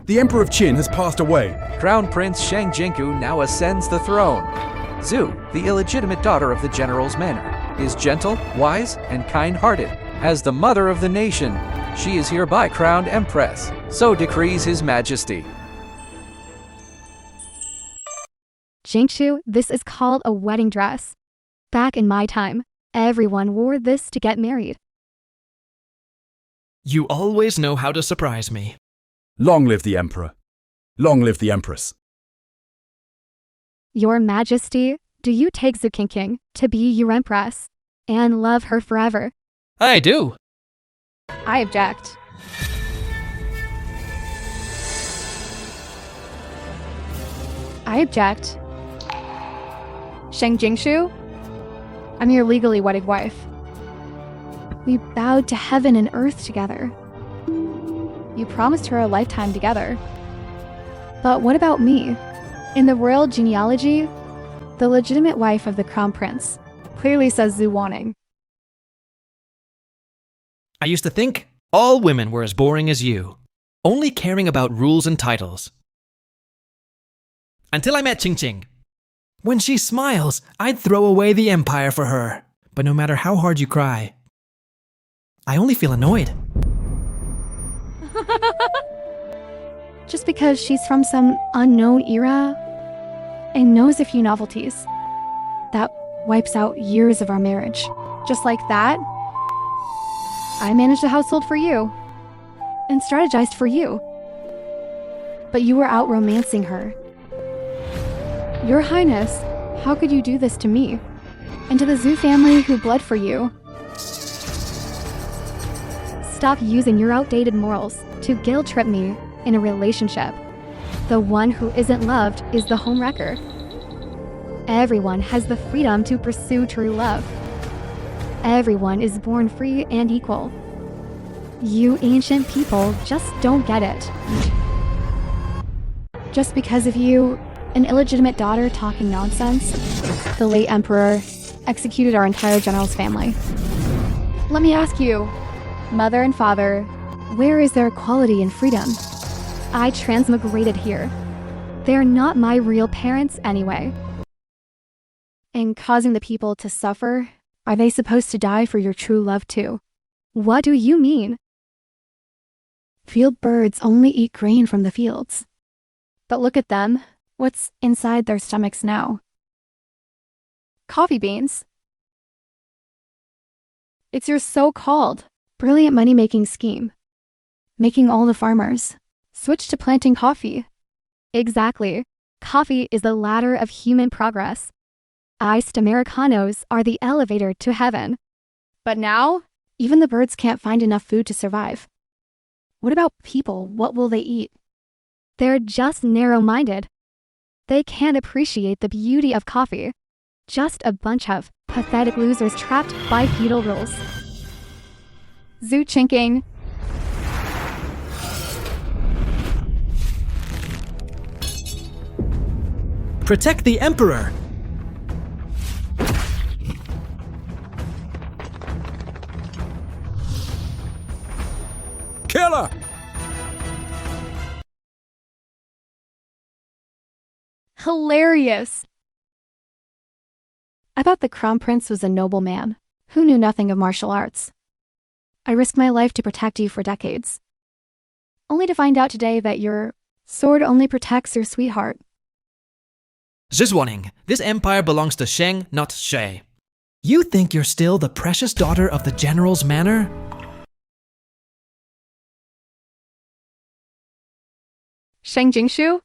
The Emperor of Qin has passed away. Crown Prince Shang Jingku now ascends the throne. Zhu, the illegitimate daughter of the general's manor, is gentle, wise, and kind-hearted. As the mother of the nation, she is hereby crowned Empress. So decrees His Majesty. Jingchu, this is called a wedding dress. Back in my time, everyone wore this to get married. You always know how to surprise me. Long live the Emperor. Long live the Empress. Your Majesty, do you take Zhu Qingqing to be your Empress and love her forever? I do. I object. I object. Shang Jingshu, I'm your legally wedded wife. We bowed to heaven and earth together. You promised her a lifetime together. But what about me? In the royal genealogy, the legitimate wife of the crown prince clearly says Zhu Wanning. I used to think all women were as boring as you, only caring about rules and titles. Until I met Qingqing. When she smiles, I'd throw away the empire for her. But no matter how hard you cry, I only feel annoyed. Just because she's from some unknown era and knows a few novelties, that wipes out years of our marriage. Just like that, I managed a household for you and strategized for you. But you were out romancing her. Your Highness, how could you do this to me? And to the Zhu family who bled for you? Stop using your outdated morals to guilt-trip me in a relationship. The one who isn't loved is the homewrecker. Everyone has the freedom to pursue true love. Everyone is born free and equal. You ancient people just don't get it. Just because of you, an illegitimate daughter talking nonsense, the late emperor executed our entire general's family. Let me ask you, mother and father, where is their equality and freedom? I transmigrated here. They're not my real parents anyway. And causing the people to suffer, are they supposed to die for your true love too? What do you mean? Field birds only eat grain from the fields. But look at them. What's inside their stomachs now? Coffee beans. It's your so-called brilliant money-making scheme, making all the farmers switch to planting coffee. Exactly. Coffee is the ladder of human progress. Iced Americanos are the elevator to heaven. But now, even the birds can't find enough food to survive. What about people? What will they eat? They're just narrow-minded. They can't appreciate the beauty of coffee. Just a bunch of pathetic losers trapped by feudal rules. Zhu Qingqing. Protect the emperor! Killer! Hilarious. I thought the crown prince was a noble man who knew nothing of martial arts. I risked my life to protect you for decades, only to find out today that your sword only protects your sweetheart. Just warning, this empire belongs to Sheng, not Shui. You think you're still the precious daughter of the general's manor? Shang Jingshu?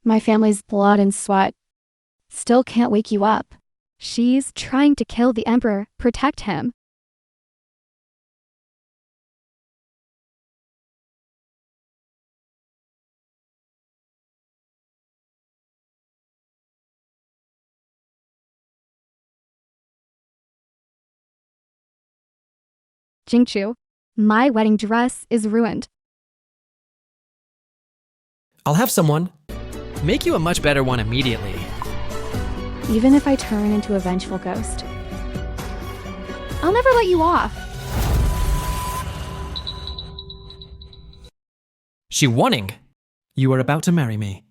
My family's blood and sweat still can't wake you up. She's trying to kill the emperor, protect him. Jingchu, my wedding dress is ruined. I'll have someone make you a much better one immediately. Even if I turn into a vengeful ghost, I'll never let you off. warning. You are about to marry me.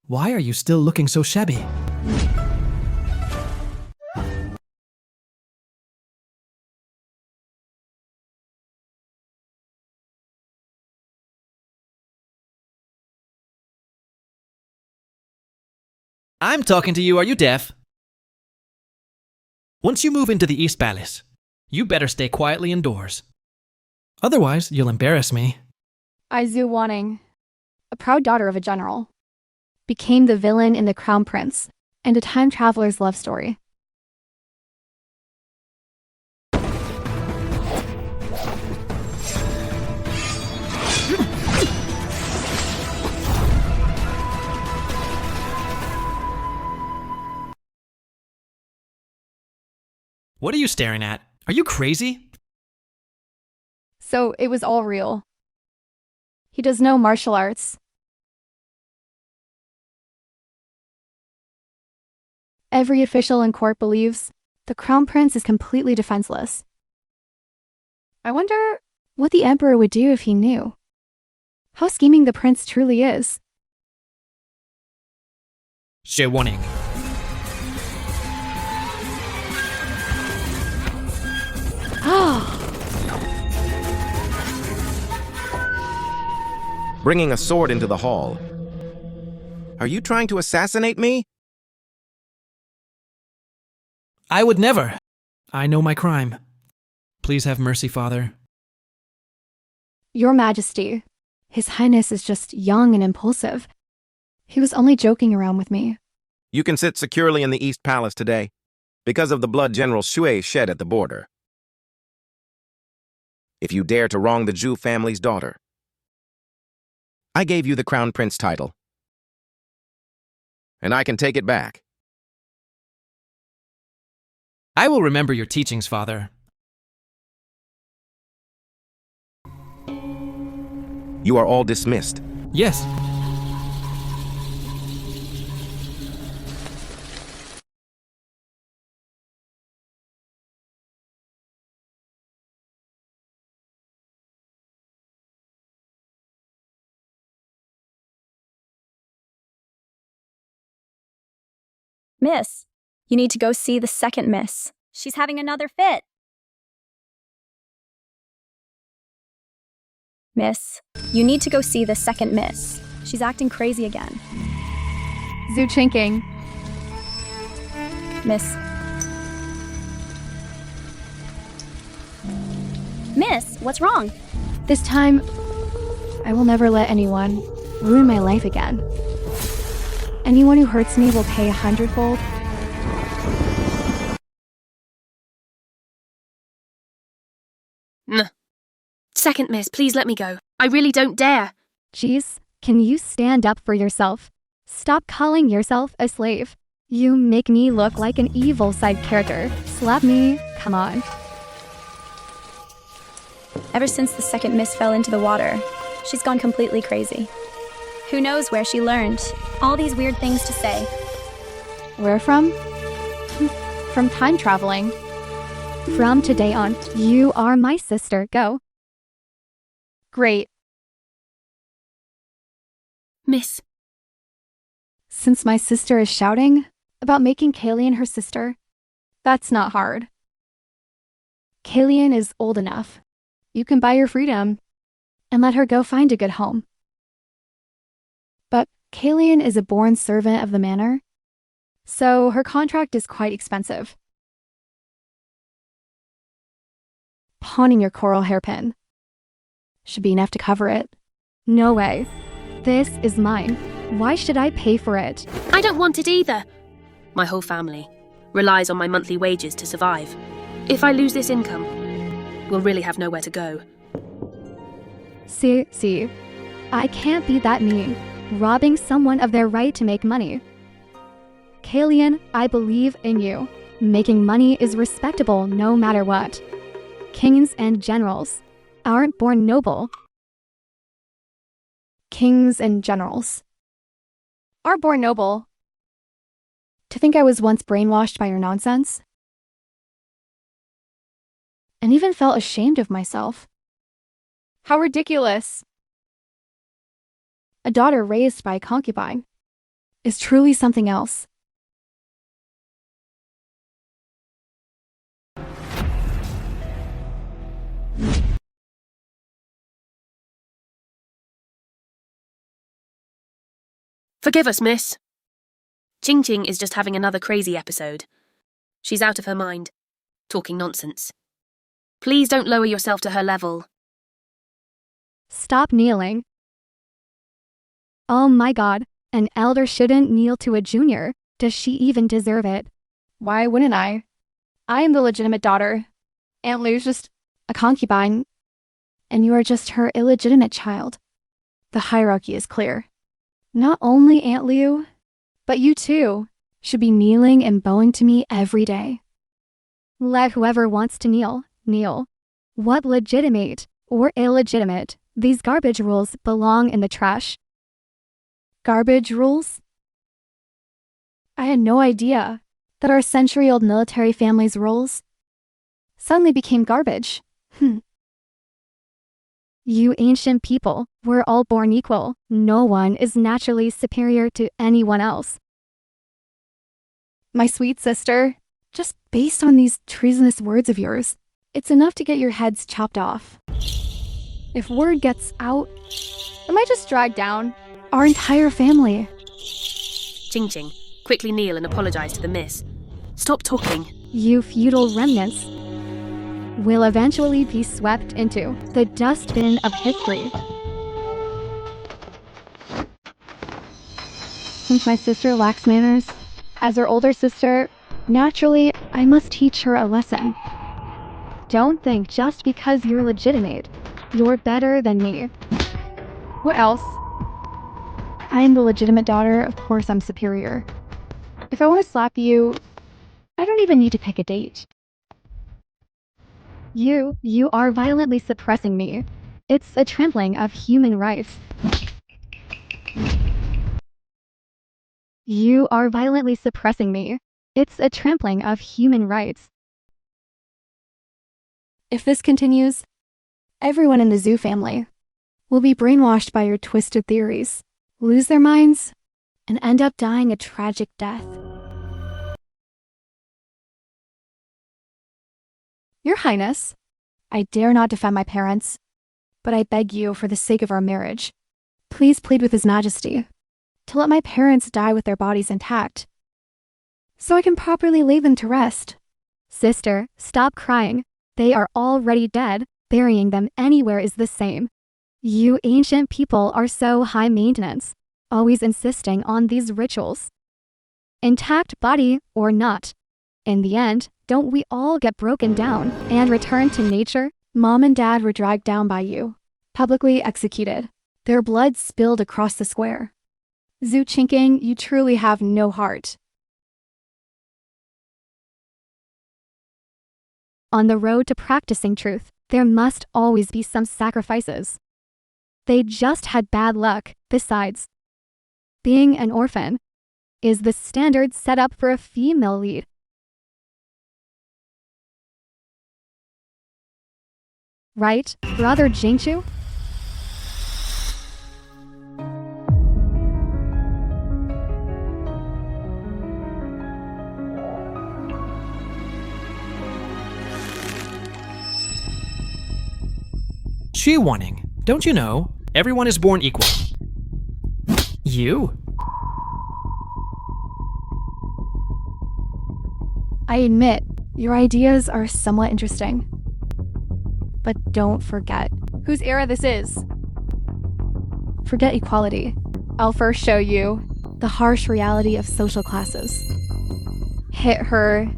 Why are you still looking so shabby? I'm talking to you, are you deaf? Once you move into the East Palace, you better stay quietly indoors. Otherwise, you'll embarrass me. Zhu Wanning, a proud daughter of a general, became the villain in The Crown Prince and a time traveler's love story. What are you staring at? Are you crazy? So it was all real. He does no martial arts. Every official in court believes the Crown Prince is completely defenseless. I wonder what the Emperor would do if he knew. How scheming the prince truly is. Warning. Bringing a sword into the hall. Are you trying to assassinate me? I would never. I know my crime. Please have mercy, Father. Your Majesty, His Highness is just young and impulsive. He was only joking around with me. You can sit securely in the East Palace today because of the blood General Shui shed at the border. If you dare to wrong the Zhu family's daughter, I gave you the Crown Prince title, and I can take it back. I will remember your teachings, Father. You are all dismissed. Yes. Miss, you need to go see the second miss. She's having another fit. Miss, you need to go see the second miss. She's acting crazy again. Zhu Chinking. Miss. Miss, what's wrong? This time, I will never let anyone ruin my life again. Anyone who hurts me will pay 100-fold. Second miss, please let me go. I really don't dare. Jeez, can you stand up for yourself? Stop calling yourself a slave. You make me look like an evil side character. Slap me, come on. Ever since the second miss fell into the water, she's gone completely crazy. Who knows where she learned all these weird things to say. Where from? From time traveling. From today on, you are my sister. Go. Great. Miss. Since my sister is shouting about making Kalian her sister, that's not hard. Kalian is old enough. You can buy her freedom and let her go find a good home. But Kalian is a born servant of the manor, so her contract is quite expensive. Pawning your coral hairpin should be enough to cover it. No way. This is mine. Why should I pay for it? I don't want it either. My whole family relies on my monthly wages to survive. If I lose this income, we'll really have nowhere to go. See, I can't be that mean, robbing someone of their right to make money. Kalian, I believe in you. Making money is respectable no matter what. Kings and generals aren't born noble. Kings and generals are born noble. To think I was once brainwashed by your nonsense? And even felt ashamed of myself. How ridiculous. A daughter raised by a concubine is truly something else. Forgive us, miss. Ching is just having another crazy episode. She's out of her mind, talking nonsense. Please don't lower yourself to her level. Stop kneeling. Oh my god, an elder shouldn't kneel to a junior. Does she even deserve it? Why wouldn't I? I am the legitimate daughter. Aunt Lou's just a concubine, and you are just her illegitimate child. The hierarchy is clear. Not only Aunt Lou, but you too, should be kneeling and bowing to me every day. Let whoever wants to kneel, kneel. What legitimate or illegitimate, these garbage rules belong in the trash. Garbage rules? I had no idea that our century-old military family's rules suddenly became garbage. You ancient people were all born equal. No one is naturally superior to anyone else. My sweet sister, just based on these treasonous words of yours, it's enough to get your heads chopped off. If word gets out, I might just drag down our entire family. Ching, quickly kneel and apologize to the miss. Stop talking. You feudal remnants will eventually be swept into the dustbin of history. Since my sister lacks manners, as her older sister, naturally, I must teach her a lesson. Don't think just because you're legitimate, you're better than me. What else? I am the legitimate daughter, of course I'm superior. If I want to slap you, I don't even need to pick a date. You are violently suppressing me. It's a trampling of human rights. You are violently suppressing me. It's a trampling of human rights. If this continues, everyone in the Zoo family will be brainwashed by your twisted theories, lose their minds, and end up dying a tragic death. Your Highness, I dare not defend my parents, but I beg you, for the sake of our marriage, please plead with His Majesty to let my parents die with their bodies intact, so I can properly lay them to rest. Sister, stop crying. They are already dead. Burying them anywhere is the same. You ancient people are so high maintenance, always insisting on these rituals. Intact body or not, in the end, don't we all get broken down and return to nature? Mom and Dad were dragged down by you, publicly executed, their blood spilled across the square. Zhu Qingqing, you truly have no heart. On the road to practicing truth, there must always be some sacrifices. They just had bad luck. Besides, being an orphan is the standard setup for a female lead. Right, Brother Jingchu? She wanting. Don't you know? Everyone is born equal. You? I admit, your ideas are somewhat interesting. But don't forget whose era this is. Forget equality. I'll first show you the harsh reality of social classes. Hit her.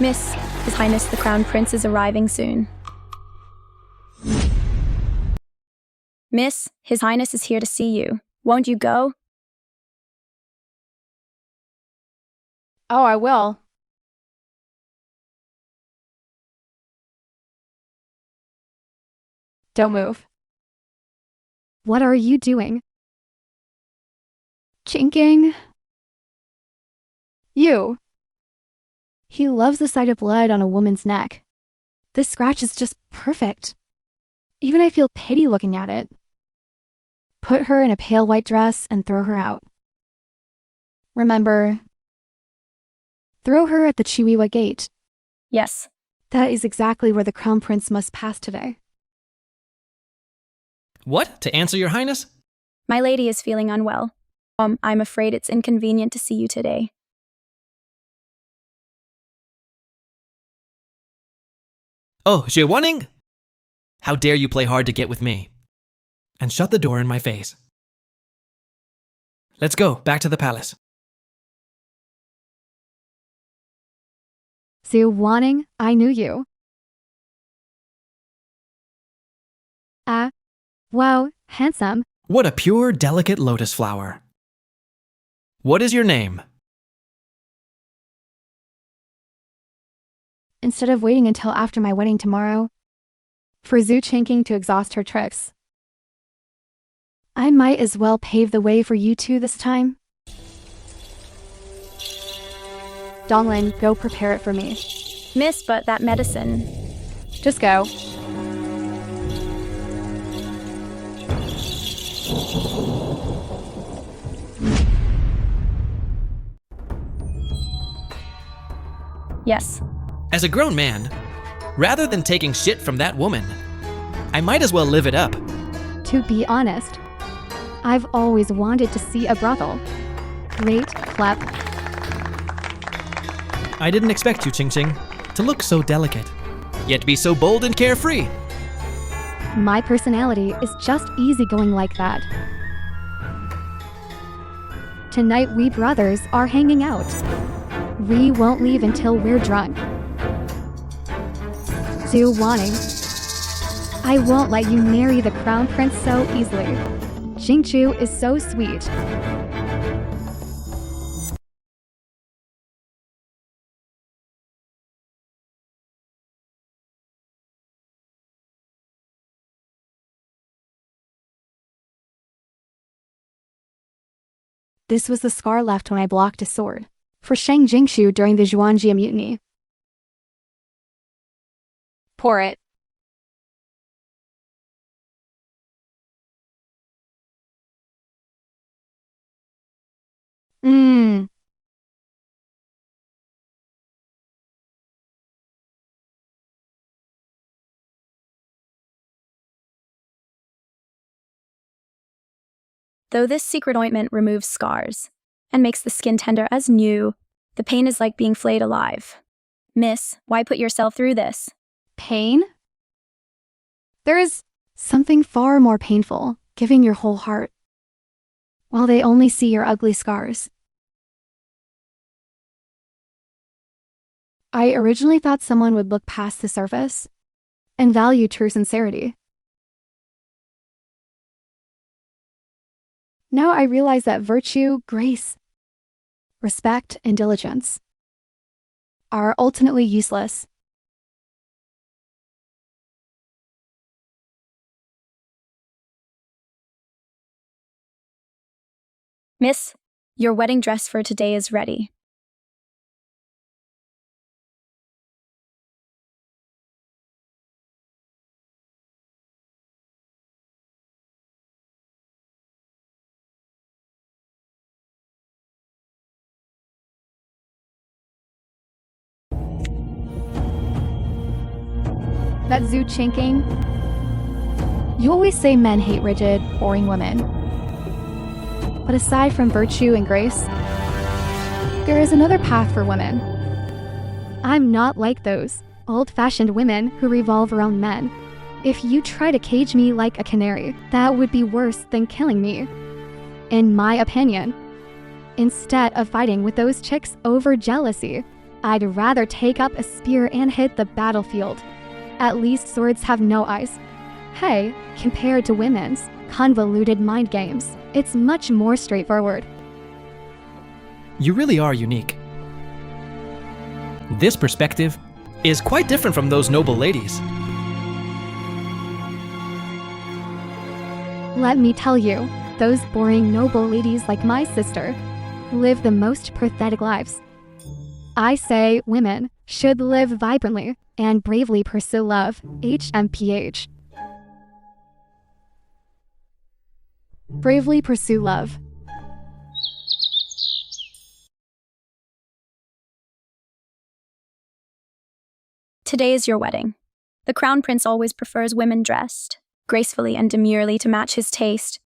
Miss, His Highness the Crown Prince is arriving soon. Miss, His Highness is here to see you. Won't you go? Oh, I will. Don't move. What are you doing? Chinking. You. He loves the sight of blood on a woman's neck. This scratch is just perfect. Even I feel pity looking at it. Put her in a pale white dress and throw her out. Remember, throw her at the Chihuahua gate. Yes. That is exactly where the crown prince must pass today. What? To answer your highness? My lady is feeling unwell. I'm afraid it's inconvenient to see you today. Oh, Zhewaning? How dare you play hard to get with me? And shut the door in my face. Let's go, back to the palace. Zhewaning, I knew you. Wow, handsome. What a pure, delicate lotus flower. What is your name? Instead of waiting until after my wedding tomorrow, for Zhu Chinking to exhaust her tricks, I might as well pave the way for you two this time. Donglin, go prepare it for me. Miss, but that medicine. Just go. Yes. As a grown man, rather than taking shit from that woman, I might as well live it up. To be honest, I've always wanted to see a brothel. Great clap. I didn't expect you, Ching Ching, to look so delicate, yet be so bold and carefree. My personality is just easygoing like that. Tonight we brothers are hanging out. We won't leave until we're drunk. Zhewaning, I won't let you marry the crown prince so easily. Jingchu is so sweet. This was the scar left when I blocked a sword for Shang Jingshu during the Zhuangjia mutiny. Pour it. Though this secret ointment removes scars and makes the skin tender as new, the pain is like being flayed alive. Miss, why put yourself through this? Pain? There is something far more painful, giving your whole heart, while they only see your ugly scars. I originally thought someone would look past the surface and value true sincerity. Now I realize that virtue, grace, respect, and diligence are ultimately useless. Miss, your wedding dress for today is ready. That Zhu Chinking, you always say men hate rigid, boring women. But aside from virtue and grace, there is another path for women. I'm not like those old-fashioned women who revolve around men. If you try to cage me like a canary, that would be worse than killing me, in my opinion. Instead of fighting with those chicks over jealousy, I'd rather take up a spear and hit the battlefield. At least swords have no eyes. Hey, compared to women's convoluted mind games, it's much more straightforward. You really are unique. This perspective is quite different from those noble ladies. Let me tell you, those boring noble ladies like my sister live the most pathetic lives. I say women should live vibrantly and bravely pursue love, HMPH. Bravely pursue love. Today is your wedding. The crown prince always prefers women dressed gracefully and demurely to match his taste.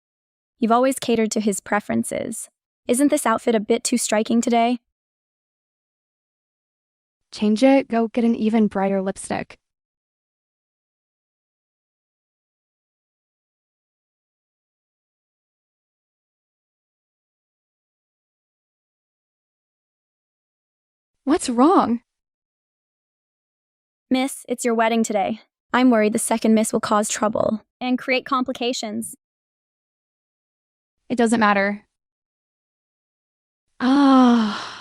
You've always catered to his preferences. Isn't this outfit a bit too striking today? Change it, go get an even brighter lipstick. What's wrong? Miss, it's your wedding today. I'm worried the second miss will cause trouble and create complications. It doesn't matter. Ah.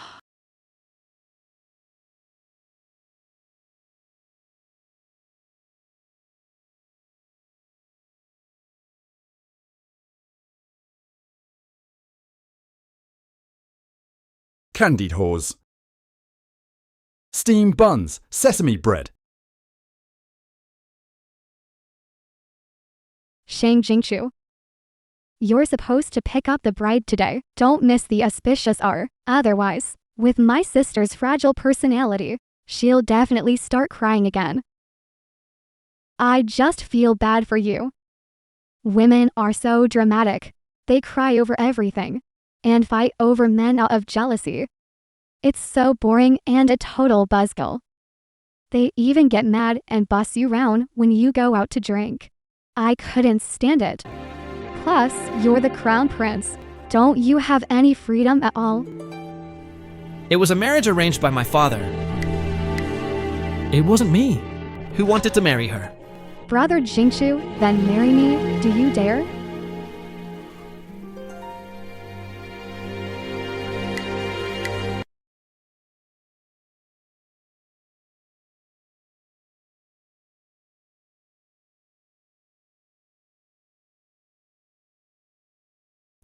Candied whores. Steamed buns, sesame bread. Shang Jingchu. You're supposed to pick up the bride today. Don't miss the auspicious hour. Otherwise, with my sister's fragile personality, she'll definitely start crying again. I just feel bad for you. Women are so dramatic. They cry over everything and fight over men out of jealousy. It's so boring and a total buzzkill. They even get mad and boss you around when you go out to drink. I couldn't stand it. Plus, you're the crown prince. Don't you have any freedom at all? It was a marriage arranged by my father. It wasn't me who wanted to marry her. Brother Jingchu, then marry me, do you dare?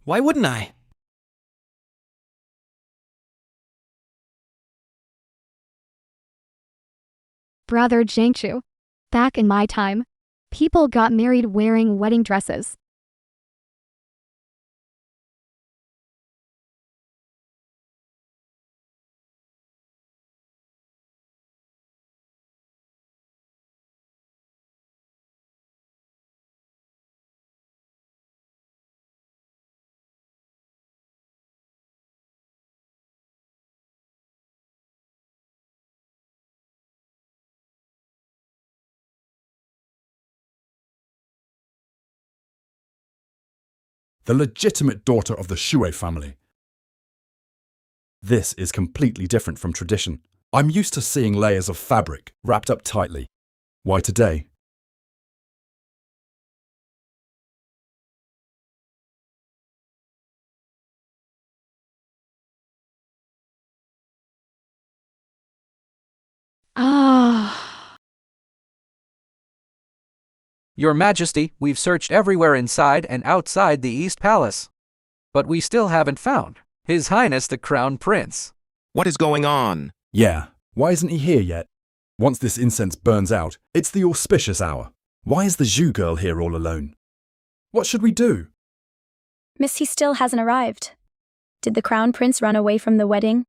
Why wouldn't I? Brother Jingchu. Back in my time, people got married wearing wedding dresses. The legitimate daughter of the Shui family. This is completely different from tradition. I'm used to seeing layers of fabric wrapped up tightly. Why today? Ah. Your Majesty, we've searched everywhere inside and outside the East Palace. But we still haven't found His Highness the Crown Prince. What is going on? Yeah, why isn't he here yet? Once this incense burns out, it's the auspicious hour. Why is the Zhu girl here all alone? What should we do? Miss, he still hasn't arrived. Did the crown prince run away from the wedding?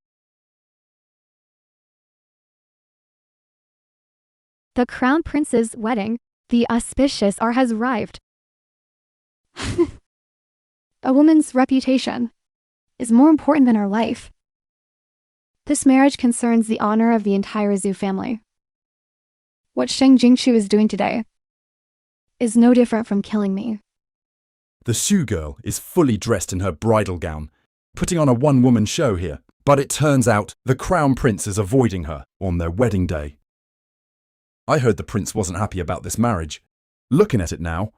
The crown prince's wedding, the auspicious hour has arrived. A woman's reputation is more important than her life. This marriage concerns the honor of the entire Zhu family. What Shang Jingchu is doing today is no different from killing me. The Zhu girl is fully dressed in her bridal gown, putting on a one-woman show here. But it turns out the crown prince is avoiding her on their wedding day. I heard the prince wasn't happy about this marriage. Looking at it now,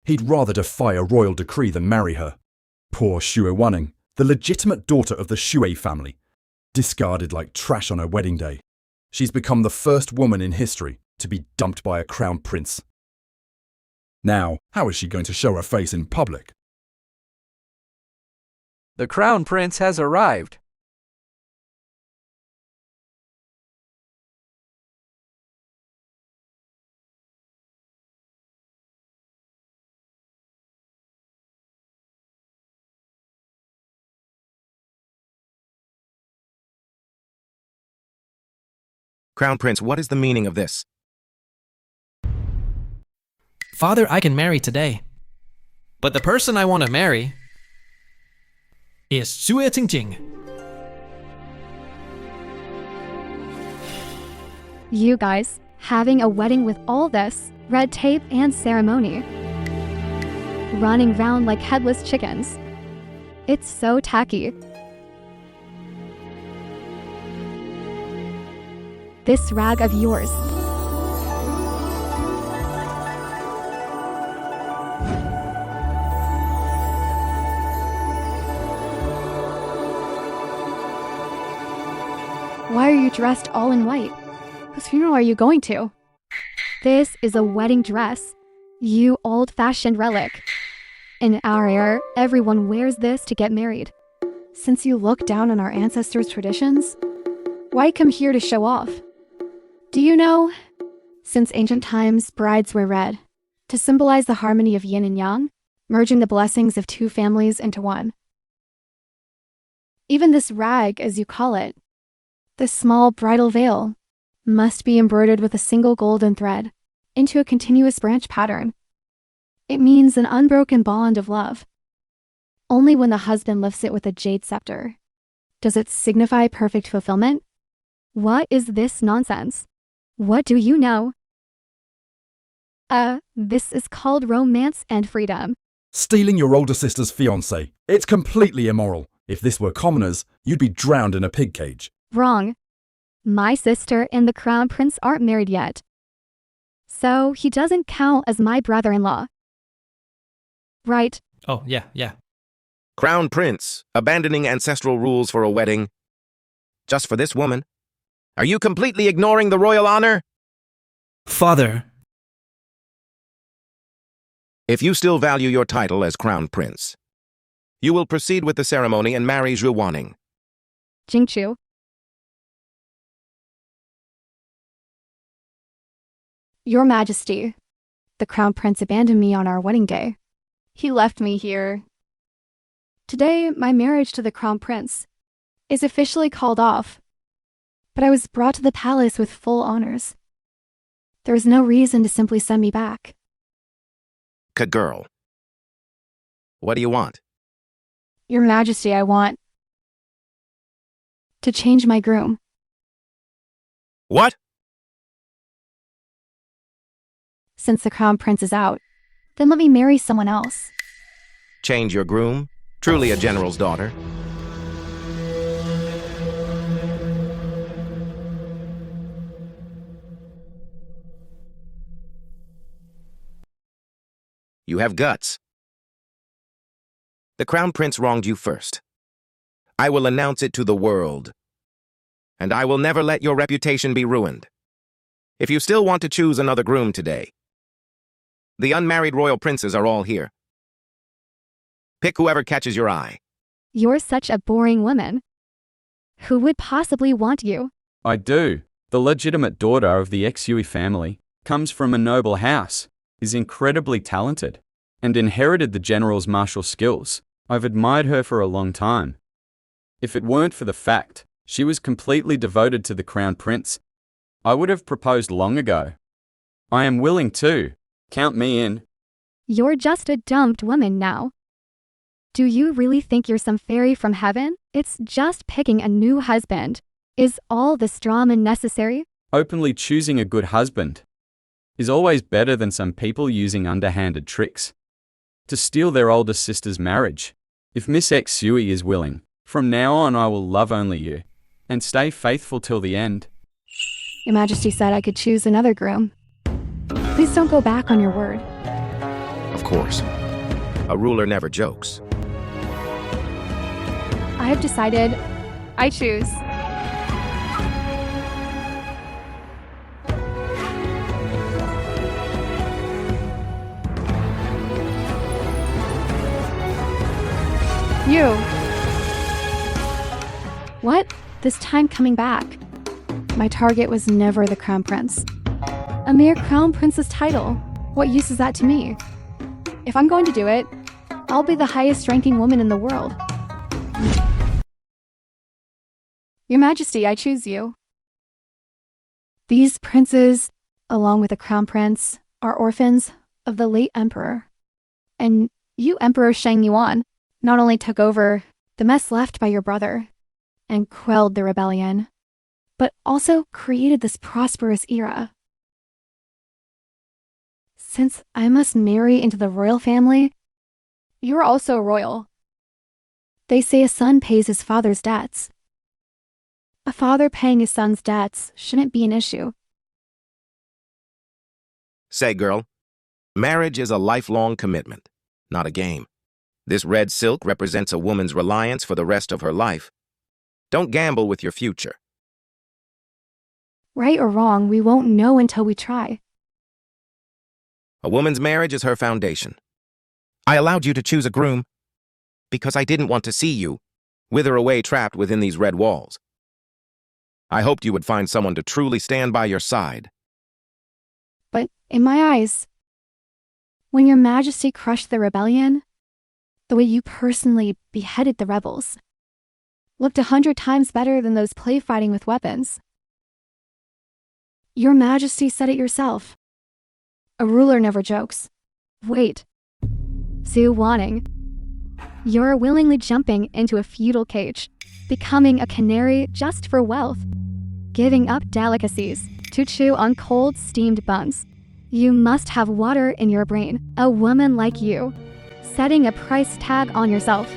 he'd rather defy a royal decree than marry her. Poor Shui Wanning, the legitimate daughter of the Shui family, discarded like trash on her wedding day. She's become the first woman in history to be dumped by a crown prince. Now, how is she going to show her face in public? The Crown Prince has arrived. Crown Prince, what is the meaning of this? Father, I can marry today. But the person I want to marry is Jingjing. You guys, having a wedding with all this red tape and ceremony. Running round like headless chickens. It's so tacky. This rag of yours. Why are you dressed all in white? Whose funeral are you going to? This is a wedding dress. You old-fashioned relic. In our era, everyone wears this to get married. Since you look down on our ancestors' traditions, why come here to show off? Do you know? Since ancient times, brides wear red, to symbolize the harmony of yin and yang, merging the blessings of two families into one. Even this rag, as you call it, the small bridal veil, must be embroidered with a single golden thread into a continuous branch pattern. It means an unbroken bond of love. Only when the husband lifts it with a jade scepter does it signify perfect fulfillment. What is this nonsense? What do you know? This is called romance and freedom. Stealing your older sister's fiancé. It's completely immoral. If this were commoners, you'd be drowned in a pig cage. Wrong. My sister and the crown prince aren't married yet. So he doesn't count as my brother-in-law. Right. Oh, yeah. Crown Prince, abandoning ancestral rules for a wedding. Just for this woman? Are you completely ignoring the royal honor? Father. If you still value your title as Crown Prince, you will proceed with the ceremony and marry Zhu Wanning. Jingchu. Your Majesty, the crown prince abandoned me on our wedding day. He left me here. Today, my marriage to the crown prince is officially called off, but I was brought to the palace with full honors. There is no reason to simply send me back. Girl. What do you want? Your Majesty, I want to change my groom. What? Since the crown prince is out, then let me marry someone else. Change your groom? Truly a general's daughter. You have guts. The crown prince wronged you first. I will announce it to the world. And I will never let your reputation be ruined. If you still want to choose another groom today, the unmarried royal princes are all here. Pick whoever catches your eye. You're such a boring woman. Who would possibly want you? I do. The legitimate daughter of the ex-Yui family comes from a noble house, is incredibly talented, and inherited the general's martial skills. I've admired her for a long time. If it weren't for the fact she was completely devoted to the crown prince, I would have proposed long ago. I am willing to. Count me in. You're just a dumped woman now. Do you really think you're some fairy from heaven? It's just picking a new husband. Is all this drama necessary? Openly choosing a good husband is always better than some people using underhanded tricks to steal their older sister's marriage. If Miss X Yui is willing, from now on I will love only you and stay faithful till the end. Your Majesty said I could choose another groom. Please don't go back on your word. Of course. A ruler never jokes. I have decided. I choose. You. What? This time coming back. My target was never the crown prince. A mere crown prince's title. What use is that to me? If I'm going to do it, I'll be the highest ranking woman in the world. Your Majesty, I choose you. These princes, along with the crown prince, are orphans of the late emperor. And you, Emperor Shang Yuan, not only took over the mess left by your brother and quelled the rebellion, but also created this prosperous era. Since I must marry into the royal family, you're also royal. They say a son pays his father's debts. A father paying his son's debts shouldn't be an issue. Say, girl, marriage is a lifelong commitment, not a game. This red silk represents a woman's reliance for the rest of her life. Don't gamble with your future. Right or wrong, we won't know until we try. A woman's marriage is her foundation. I allowed you to choose a groom because I didn't want to see you wither away trapped within these red walls. I hoped you would find someone to truly stand by your side. But in my eyes, when your majesty crushed the rebellion, the way you personally beheaded the rebels looked 100 times better than those play fighting with weapons. Your majesty said it yourself. A ruler never jokes. Wait. Zhu Wanning, you're willingly jumping into a feudal cage, becoming a canary just for wealth, giving up delicacies to chew on cold steamed buns. You must have water in your brain, a woman like you, setting a price tag on yourself,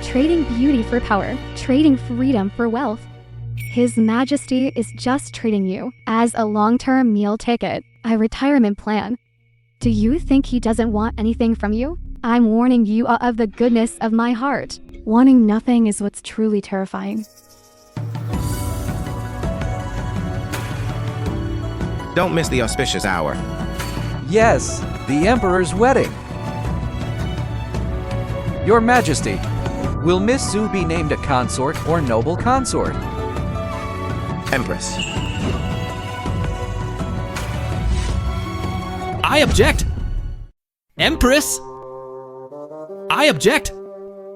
trading beauty for power, trading freedom for wealth. His Majesty is just treating you as a long-term meal ticket, a retirement plan. Do you think he doesn't want anything from you? I'm warning you of the goodness of my heart. Wanting nothing is what's truly terrifying. Don't miss the auspicious hour. Yes, the Emperor's wedding. Your Majesty, will Miss Zhu be named a consort or noble consort? Empress. I object! Empress! I object!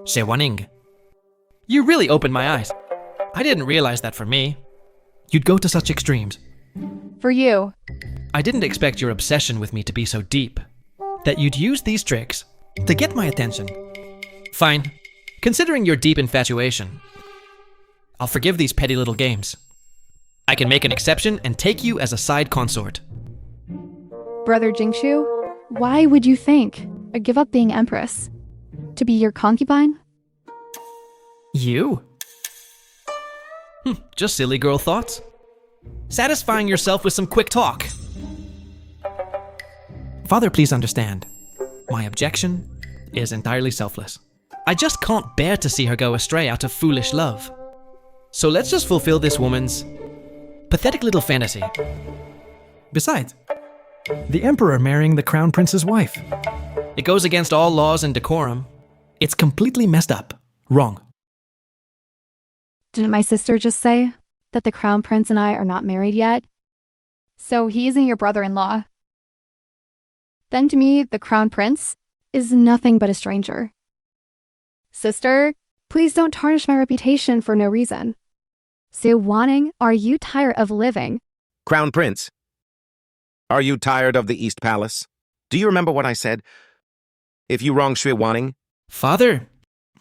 Xie Wanning. You really opened my eyes. I didn't realize that for me, you'd go to such extremes. For you, I didn't expect your obsession with me to be so deep, that you'd use these tricks to get my attention. Fine, considering your deep infatuation, I'll forgive these petty little games. I can make an exception and take you as a side consort. Brother Jingshu, why would you think or give up being Empress to be your concubine? You? Just silly girl thoughts. Satisfying yourself with some quick talk. Father, please understand. My objection is entirely selfless. I just can't bear to see her go astray out of foolish love. So let's just fulfill this woman's pathetic little fantasy. Besides, the Emperor marrying the Crown Prince's wife. It goes against all laws and decorum. It's completely messed up. Wrong. Didn't my sister just say that the Crown Prince and I are not married yet? So he isn't your brother-in-law. Then to me, the Crown Prince is nothing but a stranger. Sister, please don't tarnish my reputation for no reason. Zhu Wanning, are you tired of living? Crown Prince, are you tired of the East Palace? Do you remember what I said? If you wrong Xue Wanning, Father,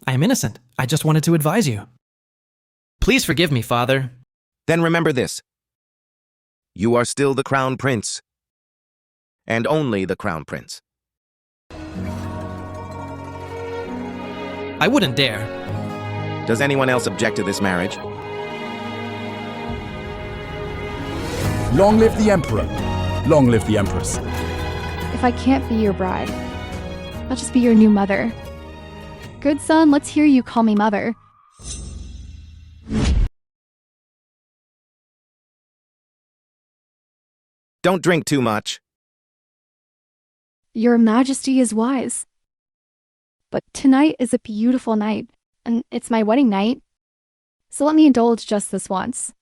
I am innocent. I just wanted to advise you. Please forgive me, Father. then remember this. You are still the Crown Prince. And only the Crown Prince. I wouldn't dare. Does anyone else object to this marriage? Long live the Emperor. Long live the Empress. If I can't be your bride, I'll just be your new mother. Good son, let's hear you call me mother. Don't drink too much. Your Majesty is wise. But tonight is a beautiful night, and it's my wedding night. So let me indulge just this once.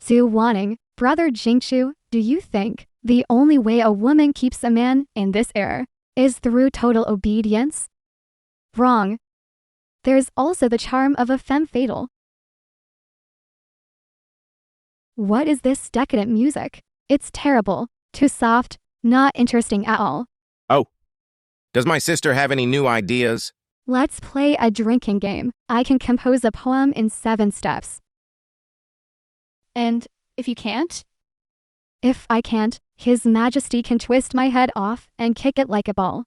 Zhu Wanning, Brother Jingshu, do you think the only way a woman keeps a man in this era is through total obedience? Wrong. There's also the charm of a femme fatale. What is this decadent music? It's terrible, too soft, not interesting at all. Oh, does my sister have any new ideas? Let's play a drinking game. I can compose a poem in 7 steps. And if you can't? If I can't, His Majesty can twist my head off and kick it like a ball.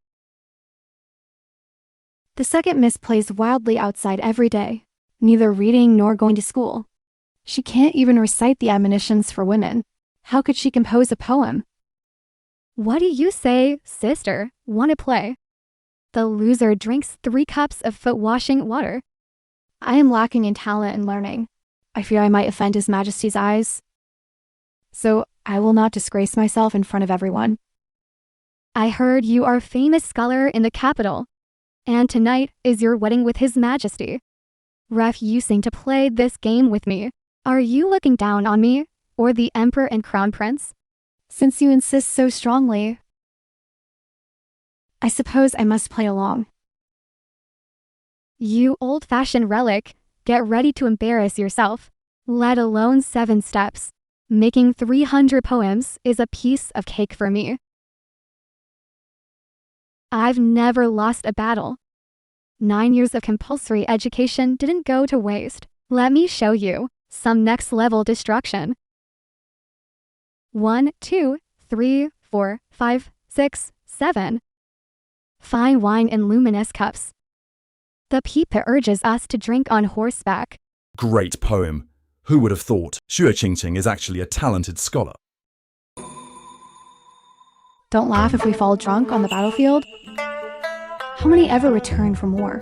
The second miss plays wildly outside every day, neither reading nor going to school. She can't even recite the admonitions for women. How could she compose a poem? What do you say, sister? Want to play? The loser drinks 3 cups of foot-washing water. I am lacking in talent and learning. I fear I might offend His Majesty's eyes. So I will not disgrace myself in front of everyone. I heard you are a famous scholar in the capital, and tonight is your wedding with His Majesty. Refusing to play this game with me. Are you looking down on me, or the Emperor and Crown Prince? Since you insist so strongly, I suppose I must play along. You old-fashioned relic, get ready to embarrass yourself, let alone 7 steps. Making 300 poems is a piece of cake for me. I've never lost a battle. 9 years of compulsory education didn't go to waste. Let me show you some next-level destruction. 1, 2, 3, 4, 5, 6, 7. Fine wine in luminous cups. The Pipa urges us to drink on horseback. Great poem. Who would have thought Xue Qingqing is actually a talented scholar? Don't laugh if we fall drunk on the battlefield. How many ever return from war?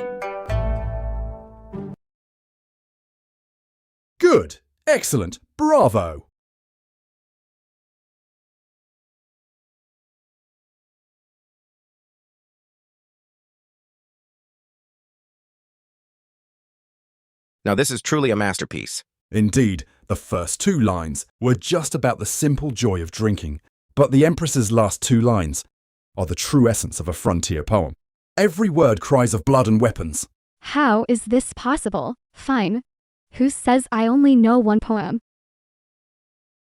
Good. Excellent. Bravo. Now this is truly a masterpiece. Indeed, the first 2 lines were just about the simple joy of drinking, but the Empress's last 2 lines are the true essence of a frontier poem. Every word cries of blood and weapons. How is this possible? Fine. Who says I only know 1 poem?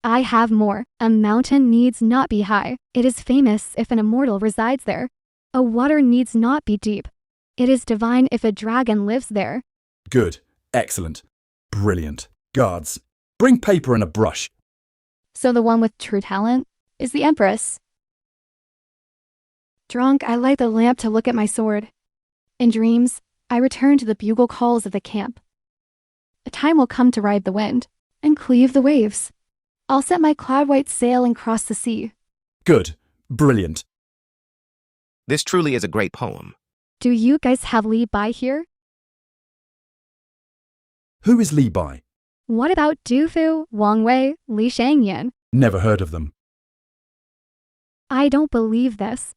I have more. A mountain needs not be high. It is famous if an immortal resides there. A water needs not be deep. It is divine if a dragon lives there. Good. Excellent. Brilliant. Guards, bring paper and a brush. So the one with true talent is the Empress. Drunk, I light the lamp to look at my sword. In dreams, I return to the bugle calls of the camp. A time will come to ride the wind and cleave the waves. I'll set my cloud-white sail and cross the sea. Good. Brilliant. This truly is a great poem. Do you guys have Li Bai here? Who is Li Bai? What about Du Fu, Wang Wei, Li Shangyan? Never heard of them. I don't believe this.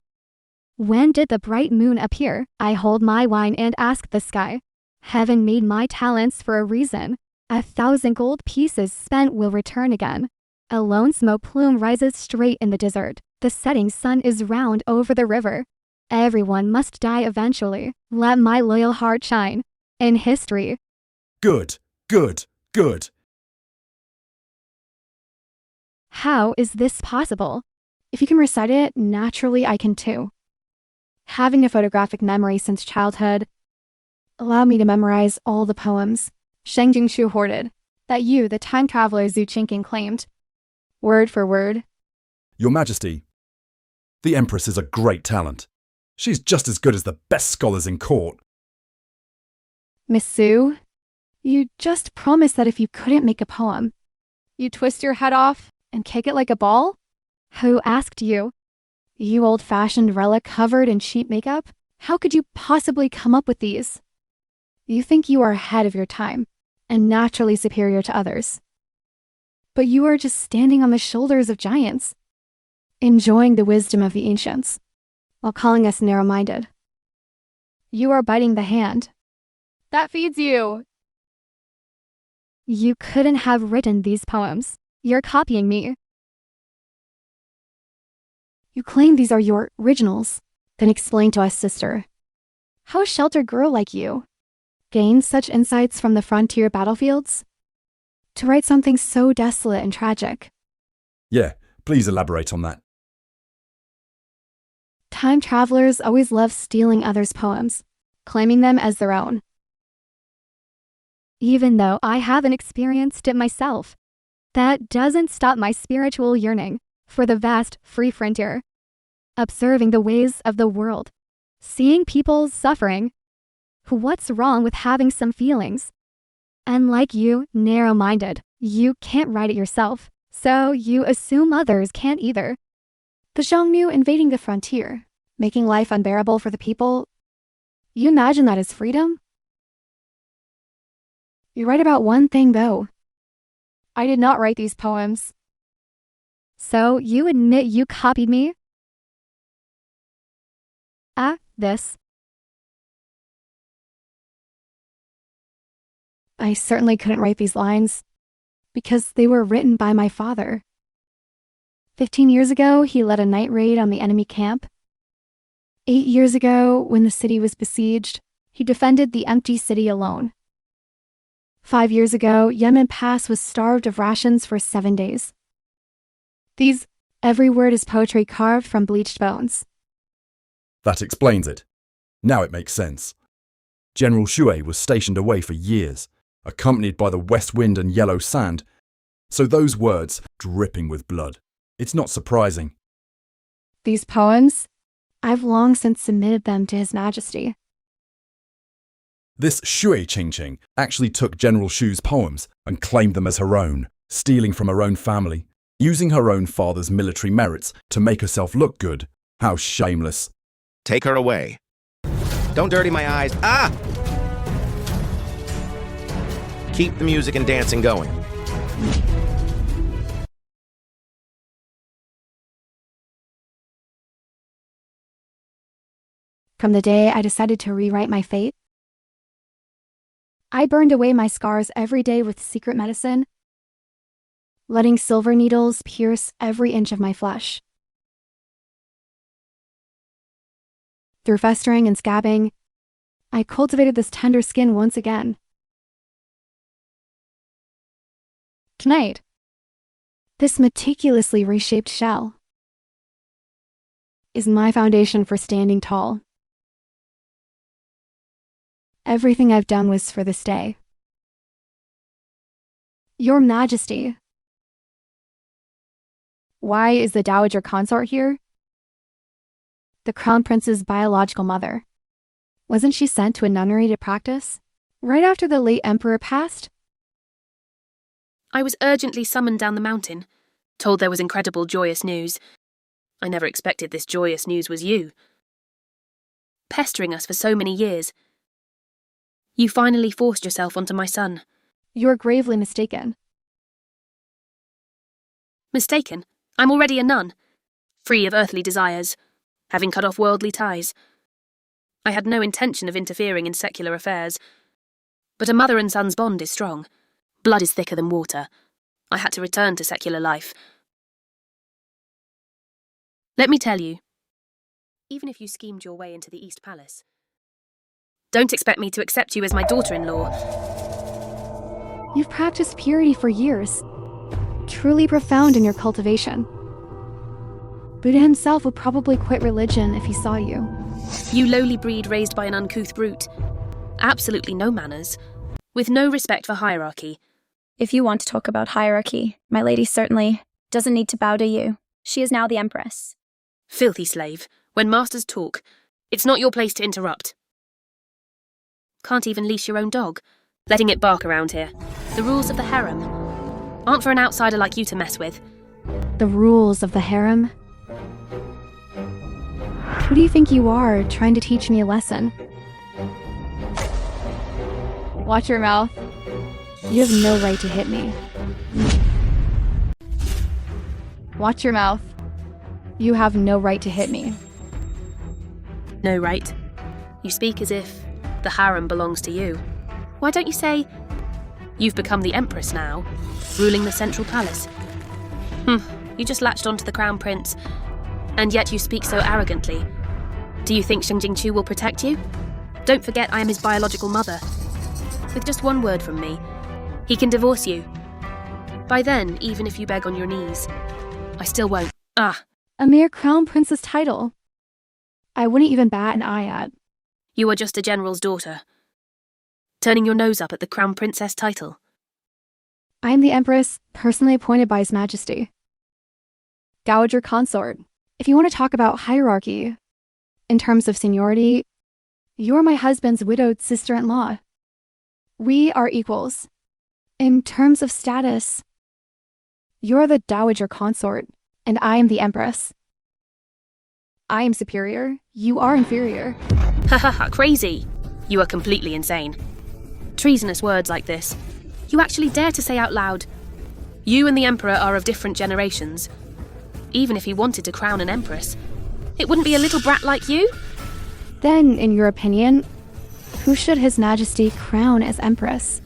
When did the bright moon appear? I hold my wine and ask the sky. Heaven made my talents for a reason. 1,000 gold pieces spent will return again. A lone smoke plume rises straight in the desert. The setting sun is round over the river. Everyone must die eventually. Let my loyal heart shine. In history. Good. Good. Good. How is this possible? If you can recite it, naturally I can too. Having a photographic memory since childhood allowed me to memorize all the poems Sheng Jingshu hoarded, that you, the time traveler Zhu Qingqing, claimed, word for word. Your Majesty, the Empress is a great talent. She's just as good as the best scholars in court. Miss Su, you just promised that if you couldn't make a poem, you'd twist your head off and kick it like a ball? Who asked you? You old-fashioned relic covered in cheap makeup? How could you possibly come up with these? You think you are ahead of your time and naturally superior to others. But you are just standing on the shoulders of giants, enjoying the wisdom of the ancients, while calling us narrow-minded. You are biting the hand that feeds you. You couldn't have written these poems. You're copying me. You claim these are your originals. Then explain to us, sister. How a sheltered girl like you gain such insights from the frontier battlefields? To write something so desolate and tragic? Yeah, please elaborate on that. Time travelers always love stealing others' poems, claiming them as their own. Even though I haven't experienced it myself, that doesn't stop my spiritual yearning for the vast free frontier. Observing the ways of the world, seeing people suffering. What's wrong with having some feelings? And like you, narrow-minded, you can't write it yourself, so you assume others can't either. The Xiongnu invading the frontier, making life unbearable for the people. You imagine that as freedom? You're right about one thing, though. I did not write these poems. So you admit you copied me? This. I certainly couldn't write these lines because they were written by my father. 15 years ago, he led a night raid on the enemy camp. 8 years ago, when the city was besieged, he defended the empty city alone. 5 years ago, Yemen Pass was starved of rations for 7 days. Every word is poetry carved from bleached bones. That explains it. Now it makes sense. General Shui was stationed away for years, accompanied by the west wind and yellow sand, so those words dripping with blood. It's not surprising. These poems, I've long since submitted them to His Majesty. This Shui Qingqing actually took General Shu's poems and claimed them as her own, stealing from her own family, using her own father's military merits to make herself look good. How shameless. Take her away. Don't dirty my eyes. Ah! Keep the music and dancing going. From the day I decided to rewrite my fate, I burned away my scars every day with secret medicine, letting silver needles pierce every inch of my flesh. Through festering and scabbing, I cultivated this tender skin once again. Tonight, this meticulously reshaped shell is my foundation for standing tall. Everything I've done was for this day. Your Majesty, why is the Dowager Consort here? The Crown Prince's biological mother. Wasn't she sent to a nunnery to practice right after the late Emperor passed? I was urgently summoned down the mountain, told there was incredible joyous news. I never expected this joyous news was you. Pestering us for so many years. You finally forced yourself onto my son. You're gravely mistaken. Mistaken? I'm already a nun, free of earthly desires, having cut off worldly ties. I had no intention of interfering in secular affairs. But a mother and son's bond is strong. Blood is thicker than water. I had to return to secular life. Let me tell you, even if you schemed your way into the East Palace, don't expect me to accept you as my daughter-in-law. You've practiced purity for years, truly profound in your cultivation. Buddha himself would probably quit religion if he saw you. You lowly breed raised by an uncouth brute. Absolutely no manners, with no respect for hierarchy. If you want to talk about hierarchy, my lady certainly doesn't need to bow to you. She is now the Empress. Filthy slave. When masters talk, it's not your place to interrupt. Can't even leash your own dog, letting it bark around here. The rules of the harem aren't for an outsider like you to mess with. The rules of the harem? Who do you think you are, trying to teach me a lesson? Watch your mouth. You have no right to hit me. Watch your mouth. You have no right to hit me. No right? You speak as if the harem belongs to you. Why don't you say, you've become the Empress now, ruling the central palace? You just latched onto the Crown Prince, and yet you speak so arrogantly. Do you think Xing Jingqiu will protect you? Don't forget I am his biological mother. With just one word from me, he can divorce you. By then, even if you beg on your knees, I still won't. A mere crown princess title. I wouldn't even bat an eye at. You are just a general's daughter, turning your nose up at the crown princess title. I am the Empress, personally appointed by His Majesty. Dowager Consort. If you want to talk about hierarchy, in terms of seniority, you're my husband's widowed sister-in-law. We are equals. In terms of status, you're the Dowager Consort, and I am the Empress. I am superior, you are inferior. Ha ha ha, crazy! You are completely insane. Treasonous words like this. You actually dare to say out loud, you and the Emperor are of different generations. Even if he wanted to crown an Empress, it wouldn't be a little brat like you? Then, in your opinion, who should His Majesty crown as Empress?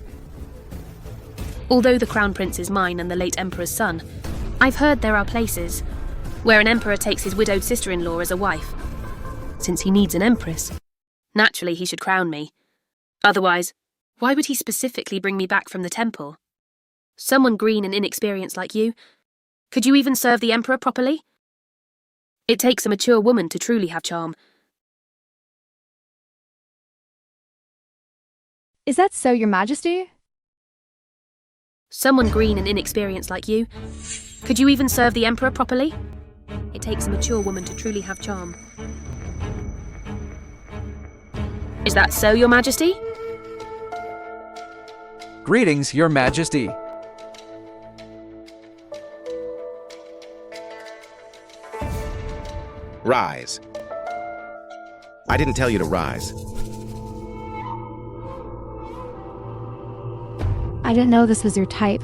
Although the crown prince is mine and the late Emperor's son, I've heard there are places where an emperor takes his widowed sister-in-law as a wife. Since he needs an empress, naturally he should crown me. Otherwise, why would he specifically bring me back from the temple? Someone green and inexperienced like you? Could you even serve the emperor properly? It takes a mature woman to truly have charm. Is that so, Your Majesty? Someone green and inexperienced like you? Could you even serve the emperor properly? It takes a mature woman to truly have charm. Is that so, Your Majesty? Greetings, Your Majesty. Rise. I didn't tell you to rise. I didn't know this was your type.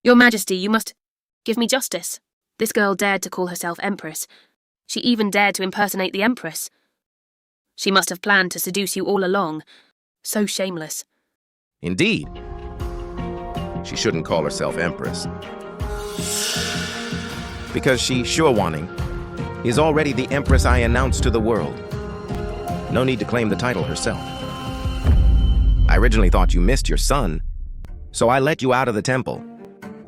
Your Majesty, you must give me justice. This girl dared to call herself Empress. She even dared to impersonate the Empress. She must have planned to seduce you all along. So shameless. Indeed. She shouldn't call herself Empress. Because she, sure wanting, is already the Empress I announced to the world. No need to claim the title herself. I originally thought you missed your son, so I let you out of the temple.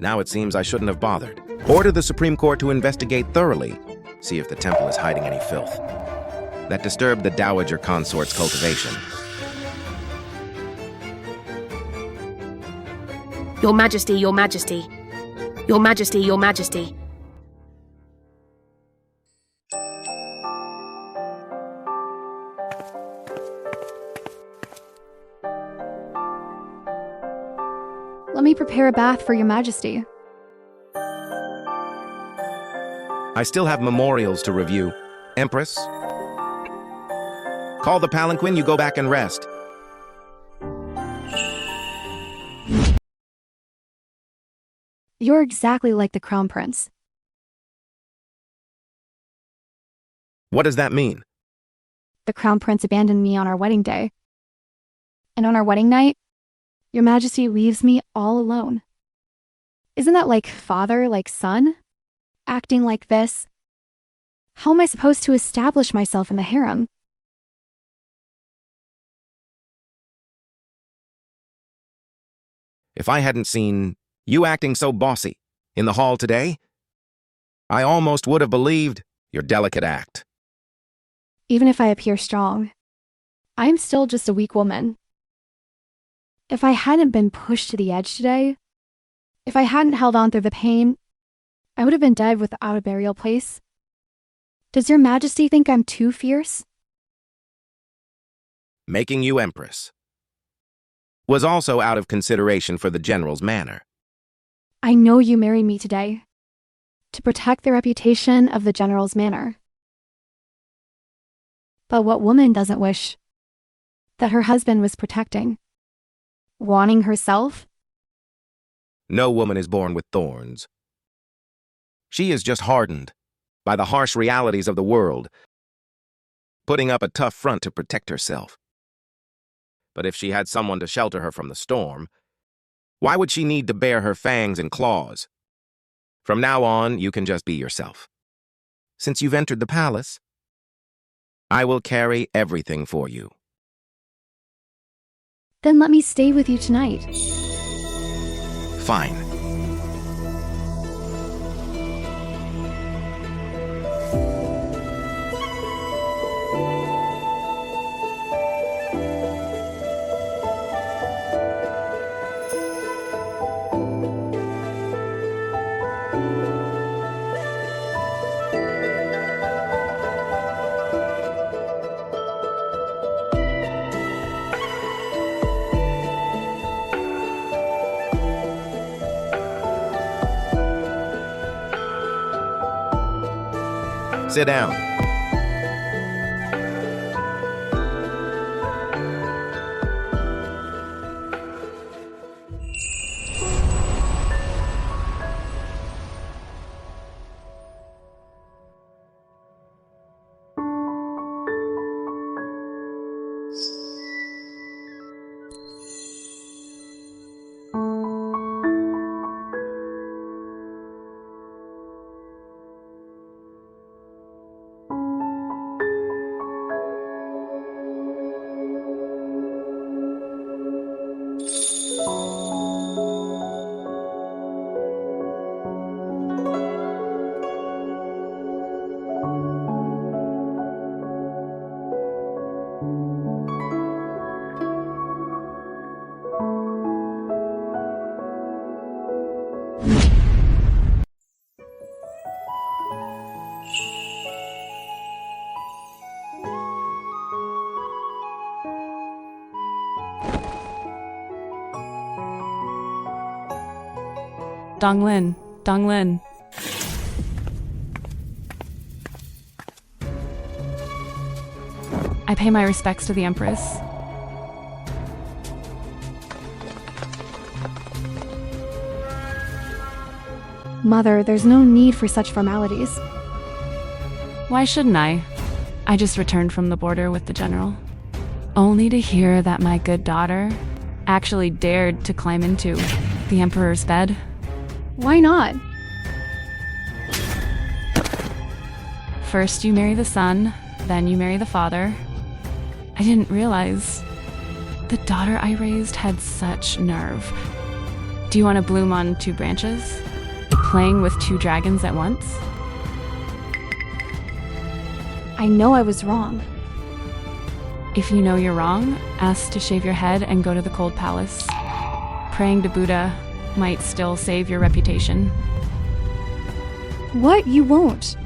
Now it seems I shouldn't have bothered. Order the Supreme Court to investigate thoroughly, see if the temple is hiding any filth that disturbed the Dowager Consort's cultivation. Your Majesty, Your Majesty. Your Majesty, Your Majesty. Let me prepare a bath for Your Majesty. I still have memorials to review. Empress? Call the palanquin, you go back and rest. You're exactly like the Crown Prince. What does that mean? The Crown Prince abandoned me on our wedding day. And on our wedding night, Your Majesty leaves me all alone. Isn't that like father, like son? Acting like this? How am I supposed to establish myself in the harem? If I hadn't seen you acting so bossy in the hall today, I almost would have believed your delicate act. Even if I appear strong, I am still just a weak woman. If I hadn't been pushed to the edge today, if I hadn't held on through the pain, I would have been dead without a burial place. Does Your Majesty think I'm too fierce? Making you Empress was also out of consideration for the general's manor. I know you married me today to protect the reputation of the general's manor. But what woman doesn't wish that her husband was protecting? Wanting herself? No woman is born with thorns. She is just hardened by the harsh realities of the world, putting up a tough front to protect herself. But if she had someone to shelter her from the storm, why would she need to bare her fangs and claws? From now on, you can just be yourself. Since you've entered the palace, I will carry everything for you. Then let me stay with you tonight. Fine. Sit down. Donglin. I pay my respects to the Empress. Mother, there's no need for such formalities. Why shouldn't I? I just returned from the border with the general. Only to hear that my good daughter actually dared to climb into the Emperor's bed. Why not? First you marry the son, then you marry the father. I didn't realize the daughter I raised had such nerve. Do you want to bloom on two branches? Playing with two dragons at once? I know I was wrong. If you know you're wrong, ask to shave your head and go to the cold palace. Praying to Buddha might still save your reputation. What? You won't.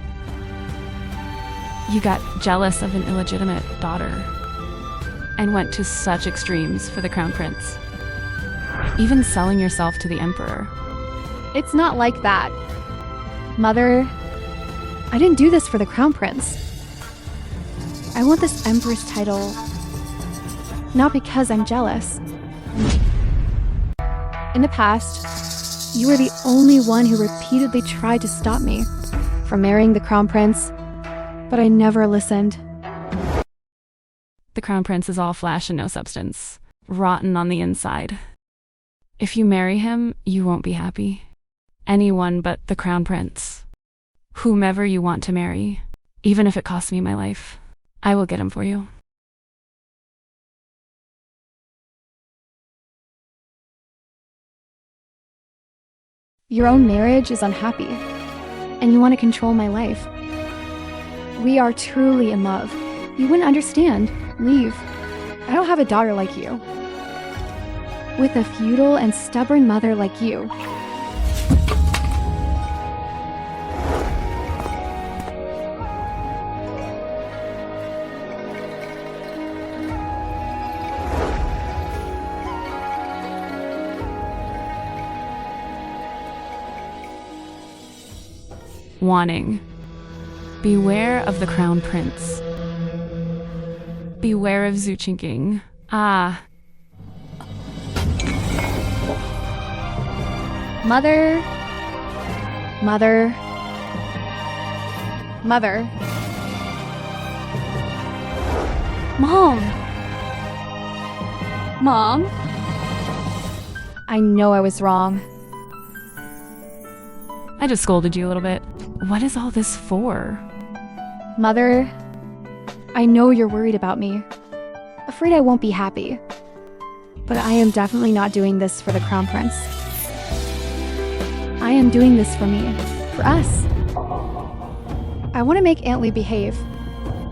You got jealous of an illegitimate daughter and went to such extremes for the crown prince. Even selling yourself to the emperor. It's not like that. Mother, I didn't do this for the crown prince. I want this Empress title, not because I'm jealous. In the past, you were the only one who repeatedly tried to stop me from marrying the crown prince, but I never listened. The crown prince is all flesh and no substance, rotten on the inside. If you marry him, you won't be happy. Anyone but the crown prince. Whomever you want to marry, even if it costs me my life, I will get him for you. Your own marriage is unhappy, and you want to control my life. We are truly in love. You wouldn't understand. Leave. I don't have a daughter like you. With a feudal and stubborn mother like you. Warning. Beware of the crown prince. Beware of Zuchinking. Ah. Mother. Mother. Mother. Mom. Mom. I know I was wrong. I just scolded you a little bit. What is all this for? Mother, I know you're worried about me. Afraid I won't be happy. But I am definitely not doing this for the Crown Prince. I am doing this for me. For us. I want to make Aunt Lee behave.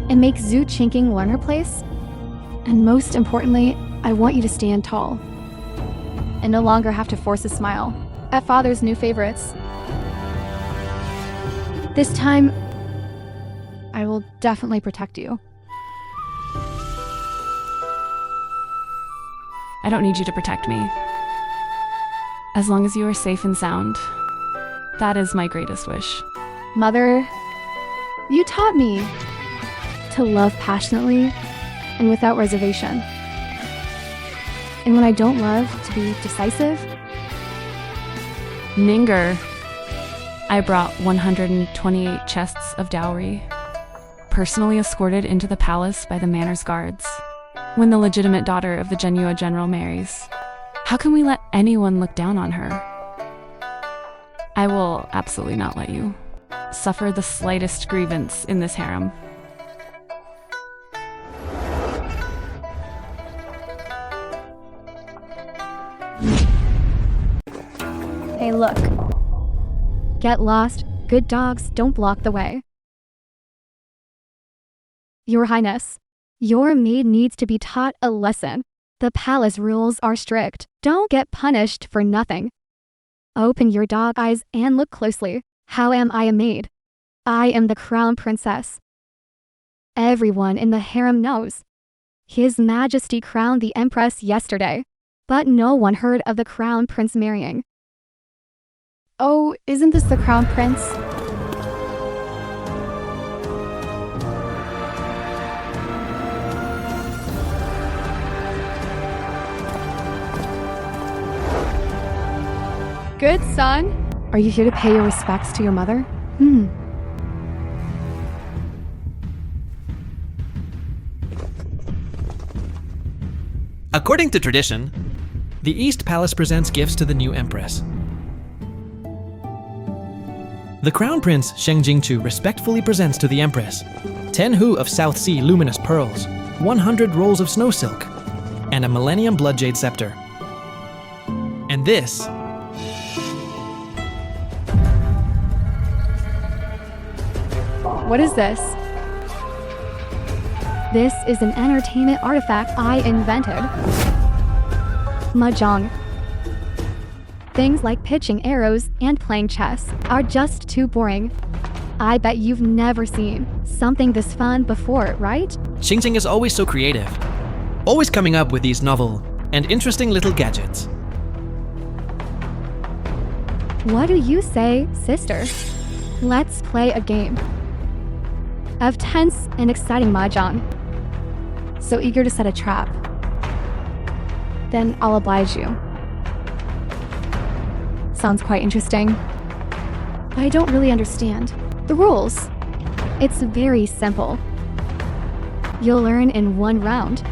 And make Zhu Chinking learn her place. And most importantly, I want you to stand tall. And no longer have to force a smile at Father's new favorites. This time, I will definitely protect you. I don't need you to protect me. As long as you are safe and sound, that is my greatest wish. Mother, you taught me to love passionately and without reservation. And when I don't love, to be decisive. Ninger. I brought 128 chests of dowry, personally escorted into the palace by the manor's guards. When the legitimate daughter of the Genua general marries, how can we let anyone look down on her? I will absolutely not let you suffer the slightest grievance in this harem. Hey, look. Get lost. Good dogs don't block the way. Your Highness, your maid needs to be taught a lesson. The palace rules are strict. Don't get punished for nothing. Open your dog eyes and look closely. How am I a maid? I am the Crown Princess. Everyone in the harem knows. His Majesty crowned the Empress yesterday, but no one heard of the Crown Prince marrying. Oh, isn't this the Crown Prince? Good son. Are you here to pay your respects to your mother? According to tradition, the East Palace presents gifts to the new Empress. The Crown Prince Sheng Jingchu respectfully presents to the Empress 10 hu of South Sea luminous pearls, 100 rolls of snow silk, and a Millennium Bloodjade scepter. And this What is this? This is an entertainment artifact I invented. Mahjong. Things like pitching arrows and playing chess are just too boring. I bet you've never seen something this fun before, right? Xing is always so creative, always coming up with these novel and interesting little gadgets. What do you say, sister? Let's play a game of tense and exciting mahjong. So eager to set a trap. Then I'll oblige you. Sounds quite interesting. But I don't really understand the rules. It's very simple. You'll learn in one round.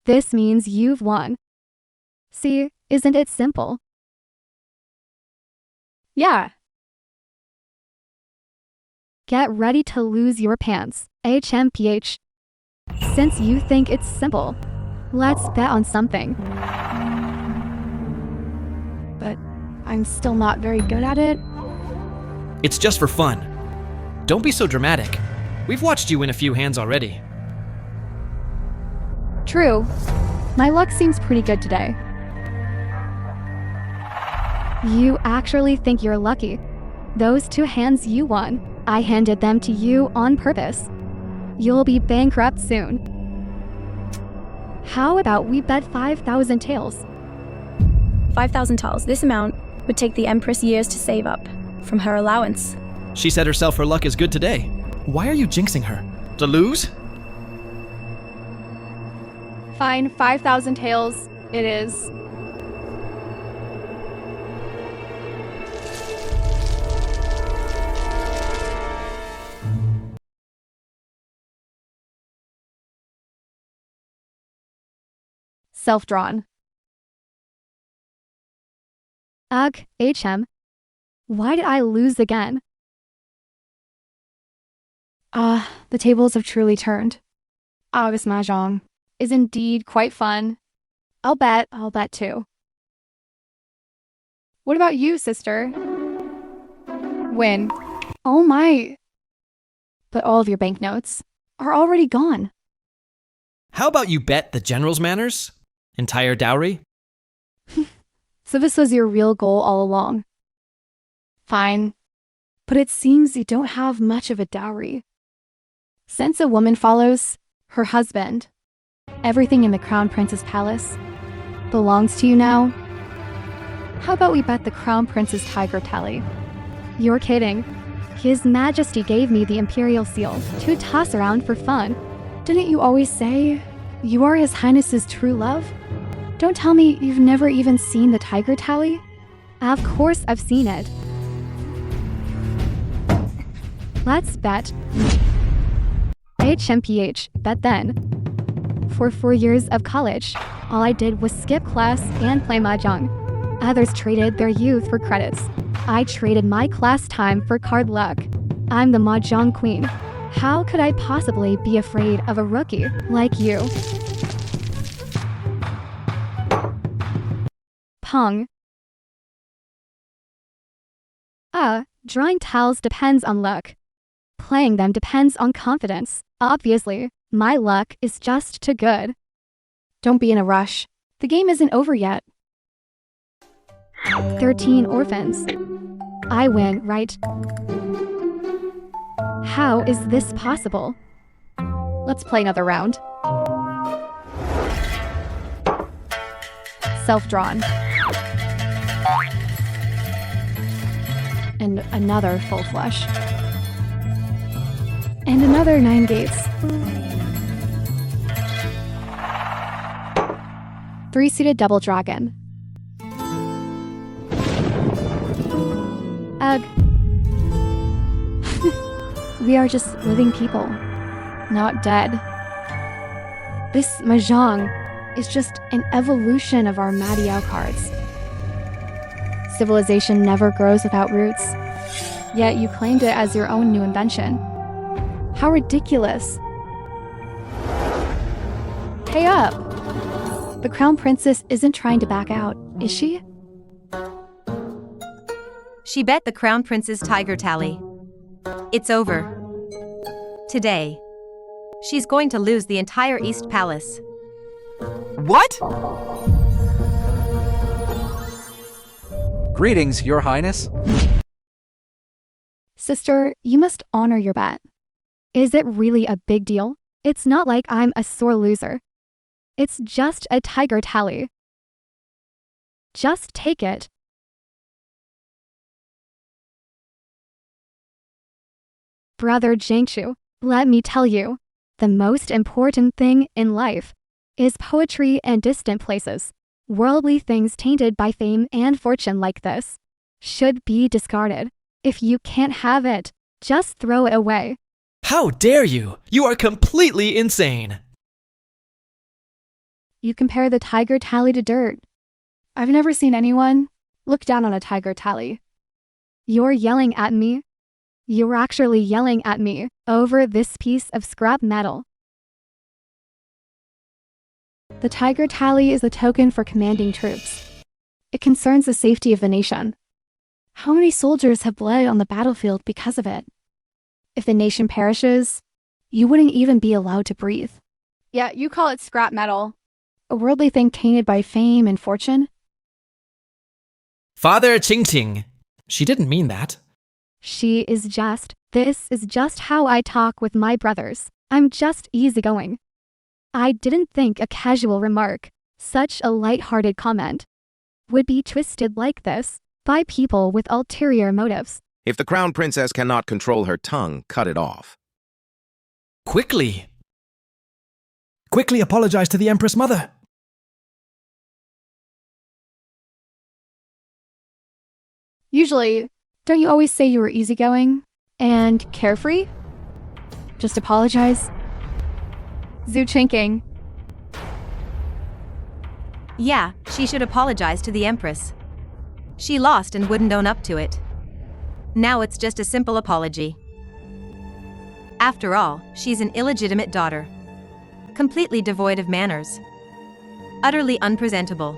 This means you've won. See, isn't it simple? Yeah. Get ready to lose your pants, HMPH. Since you think it's simple, let's bet on something. But I'm still not very good at it. It's just for fun. Don't be so dramatic. We've watched you win a few hands already. True. My luck seems pretty good today. You actually think you're lucky. Those 2 hands you won, I handed them to you on purpose. You'll be bankrupt soon. How about we bet 5,000 taels? 5,000 taels. This amount would take the Empress years to save up from her allowance. She said herself her luck is good today. Why are you jinxing her? To lose? Fine, 5,000 taels it is. Self-drawn. Ugh, HM. Why did I lose again? The tables have truly turned. This mahjong is indeed quite fun. I'll bet too. What about you, sister? Win. Oh my. But all of your banknotes are already gone. How about you bet the general's manners? Entire dowry? So this was your real goal all along. Fine. But it seems you don't have much of a dowry. Since a woman follows her husband, everything in the Crown Prince's palace belongs to you now. How about we bet the Crown Prince's tiger tally? You're kidding. His Majesty gave me the Imperial Seal to toss around for fun. Didn't you always say you are His Highness's true love? Don't tell me you've never even seen the tiger tally? Of course I've seen it. Let's bet. HMPH, bet then. For 4 years of college, all I did was skip class and play mahjong. Others traded their youth for credits. I traded my class time for card luck. I'm the mahjong queen. How could I possibly be afraid of a rookie like you? Pong. Drawing towels depends on luck. Playing them depends on confidence. Obviously, my luck is just too good. Don't be in a rush. The game isn't over yet. 13 orphans. I win, right? How is this possible? Let's play another round. Self-drawn. And another full flush. And another 9 gates. 3-seated double dragon. Ugh. We are just living people, not dead. This mahjong is just an evolution of our Madiao cards. Civilization never grows without roots, yet you claimed it as your own new invention. How ridiculous. Pay up! The Crown Princess isn't trying to back out, is she? She bet the Crown Prince's tiger tally. It's over. Today, she's going to lose the entire East Palace. What? Greetings, Your Highness. Sister, you must honor your bet. Is it really a big deal? It's not like I'm a sore loser. It's just a tiger tally. Just take it. Brother Jiangchu, let me tell you, the most important thing in life is poetry and distant places. Worldly things tainted by fame and fortune like this should be discarded. If you can't have it, just throw it away. How dare you? You are completely insane. You compare the tiger tally to dirt. I've never seen anyone look down on a tiger tally. You're yelling at me. You're actually yelling at me over this piece of scrap metal. The tiger tally is a token for commanding troops. It concerns the safety of the nation. How many soldiers have bled on the battlefield because of it? If the nation perishes, you wouldn't even be allowed to breathe. Yeah, you call it scrap metal. A worldly thing tainted by fame and fortune? Father Qingqing. She didn't mean that. This is just how I talk with my brothers. I'm just easygoing. I didn't think a casual remark, such a light-hearted comment, would be twisted like this by people with ulterior motives. If the Crown Princess cannot control her tongue, cut it off. Quickly. Quickly apologize to the Empress Mother. Usually, don't you always say you were easygoing and carefree? Just apologize. Zhu Chinking. Yeah, she should apologize to the Empress. She lost and wouldn't own up to it. Now it's just a simple apology. After all, she's an illegitimate daughter. Completely devoid of manners. Utterly unpresentable.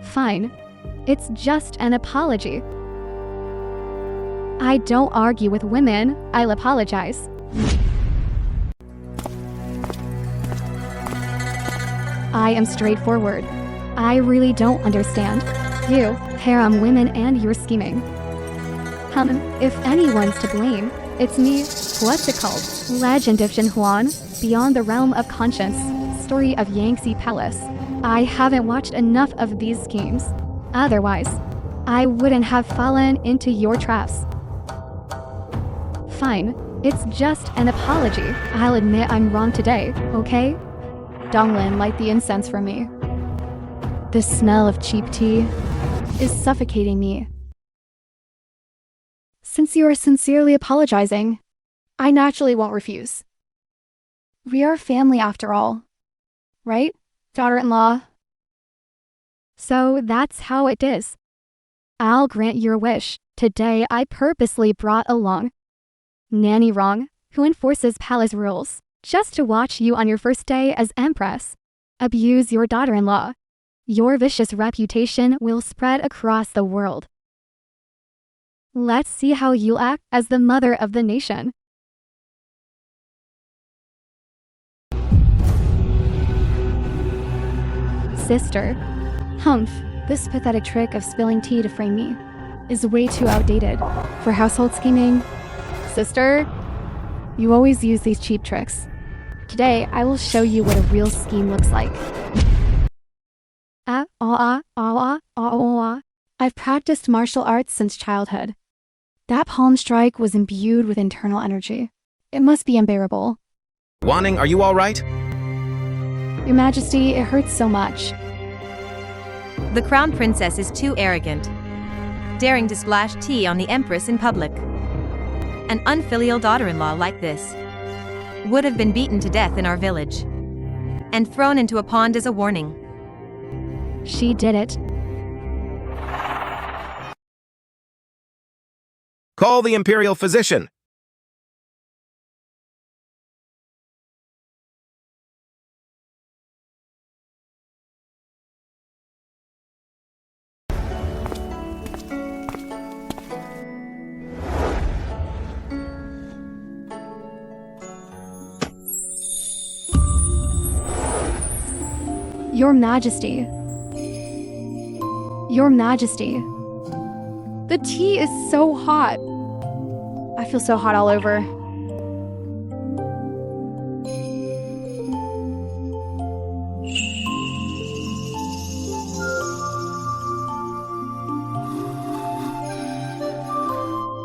Fine. It's just an apology. I don't argue with women, I'll apologize. I am straightforward. I really don't understand you, harem women, and your scheming. If anyone's to blame, it's me. What's it called? Legend of Jin Huan, Beyond the Realm of Conscience, Story of Yangtze Palace. I haven't watched enough of these schemes. Otherwise, I wouldn't have fallen into your traps. Fine, it's just an apology. I'll admit I'm wrong today, okay? Donglin, light the incense for me. The smell of cheap tea is suffocating me. Since you are sincerely apologizing, I naturally won't refuse. We are family after all, right, daughter-in-law? So that's how it is. I'll grant your wish. Today I purposely brought along Nanny Wrong, who enforces palace rules, just to watch you on your first day as Empress abuse your daughter-in-law. Your vicious reputation will spread across the world. Let's see how you'll act as the mother of the nation. Sister. Humph, this pathetic trick of spilling tea to frame me is way too outdated for household scheming. Sister, you always use these cheap tricks. Today, I will show you what a real scheme looks like. I've practiced martial arts since childhood. That palm strike was imbued with internal energy. It must be unbearable. Wanning, are you all right? Your Majesty, it hurts so much. The crown princess is too arrogant, daring to splash tea on the Empress in public. An unfilial daughter-in-law like this would have been beaten to death in our village and thrown into a pond as a warning. She did it. Call the imperial physician. Your Majesty. Your Majesty. The tea is so hot. I feel so hot all over.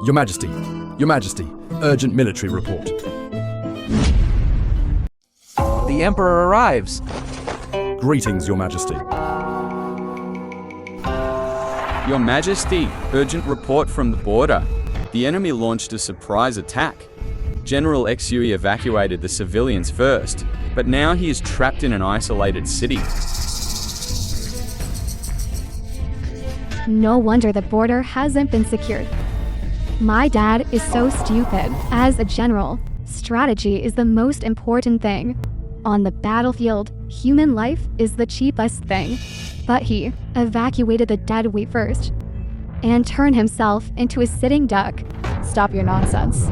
Your Majesty, urgent military report. The Emperor arrives. Greetings, Your Majesty. Your Majesty, urgent report from the border. The enemy launched a surprise attack. General Xui evacuated the civilians first, but now he is trapped in an isolated city. No wonder the border hasn't been secured. My dad is so stupid. As a general, strategy is the most important thing. On the battlefield, human life is the cheapest thing. But he evacuated the dead weight first and turned himself into a sitting duck. Stop your nonsense.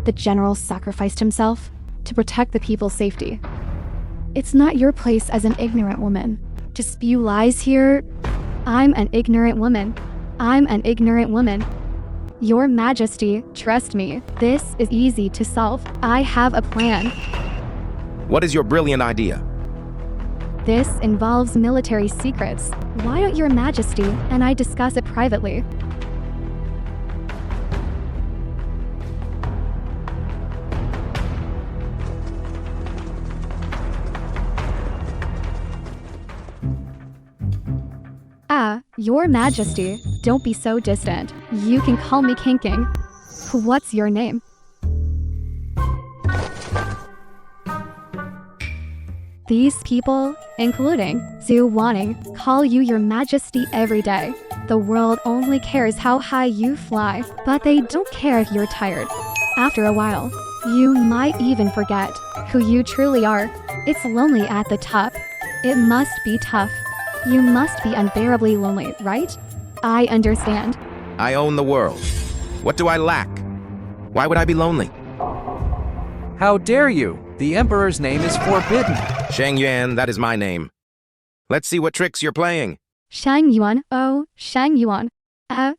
The general sacrificed himself to protect the people's safety. It's not your place as an ignorant woman to spew lies here. I'm an ignorant woman. I'm an ignorant woman. Your Majesty, trust me, this is easy to solve. I have a plan. What is your brilliant idea? This involves military secrets. Why don't Your Majesty and I discuss it privately? Your Majesty, don't be so distant. You can call me King. What's your name? These people, including Zhu Wanting, call you your majesty every day. The world only cares how high you fly, but they don't care if you're tired. After a while, you might even forget who you truly are. It's lonely at the top. It must be tough. You must be unbearably lonely, right? I understand. I own the world. What do I lack? Why would I be lonely? How dare you? The Emperor's name is forbidden. Shang Yuan, that is my name. Let's see what tricks you're playing. Shang Yuan, oh, Shang Yuan.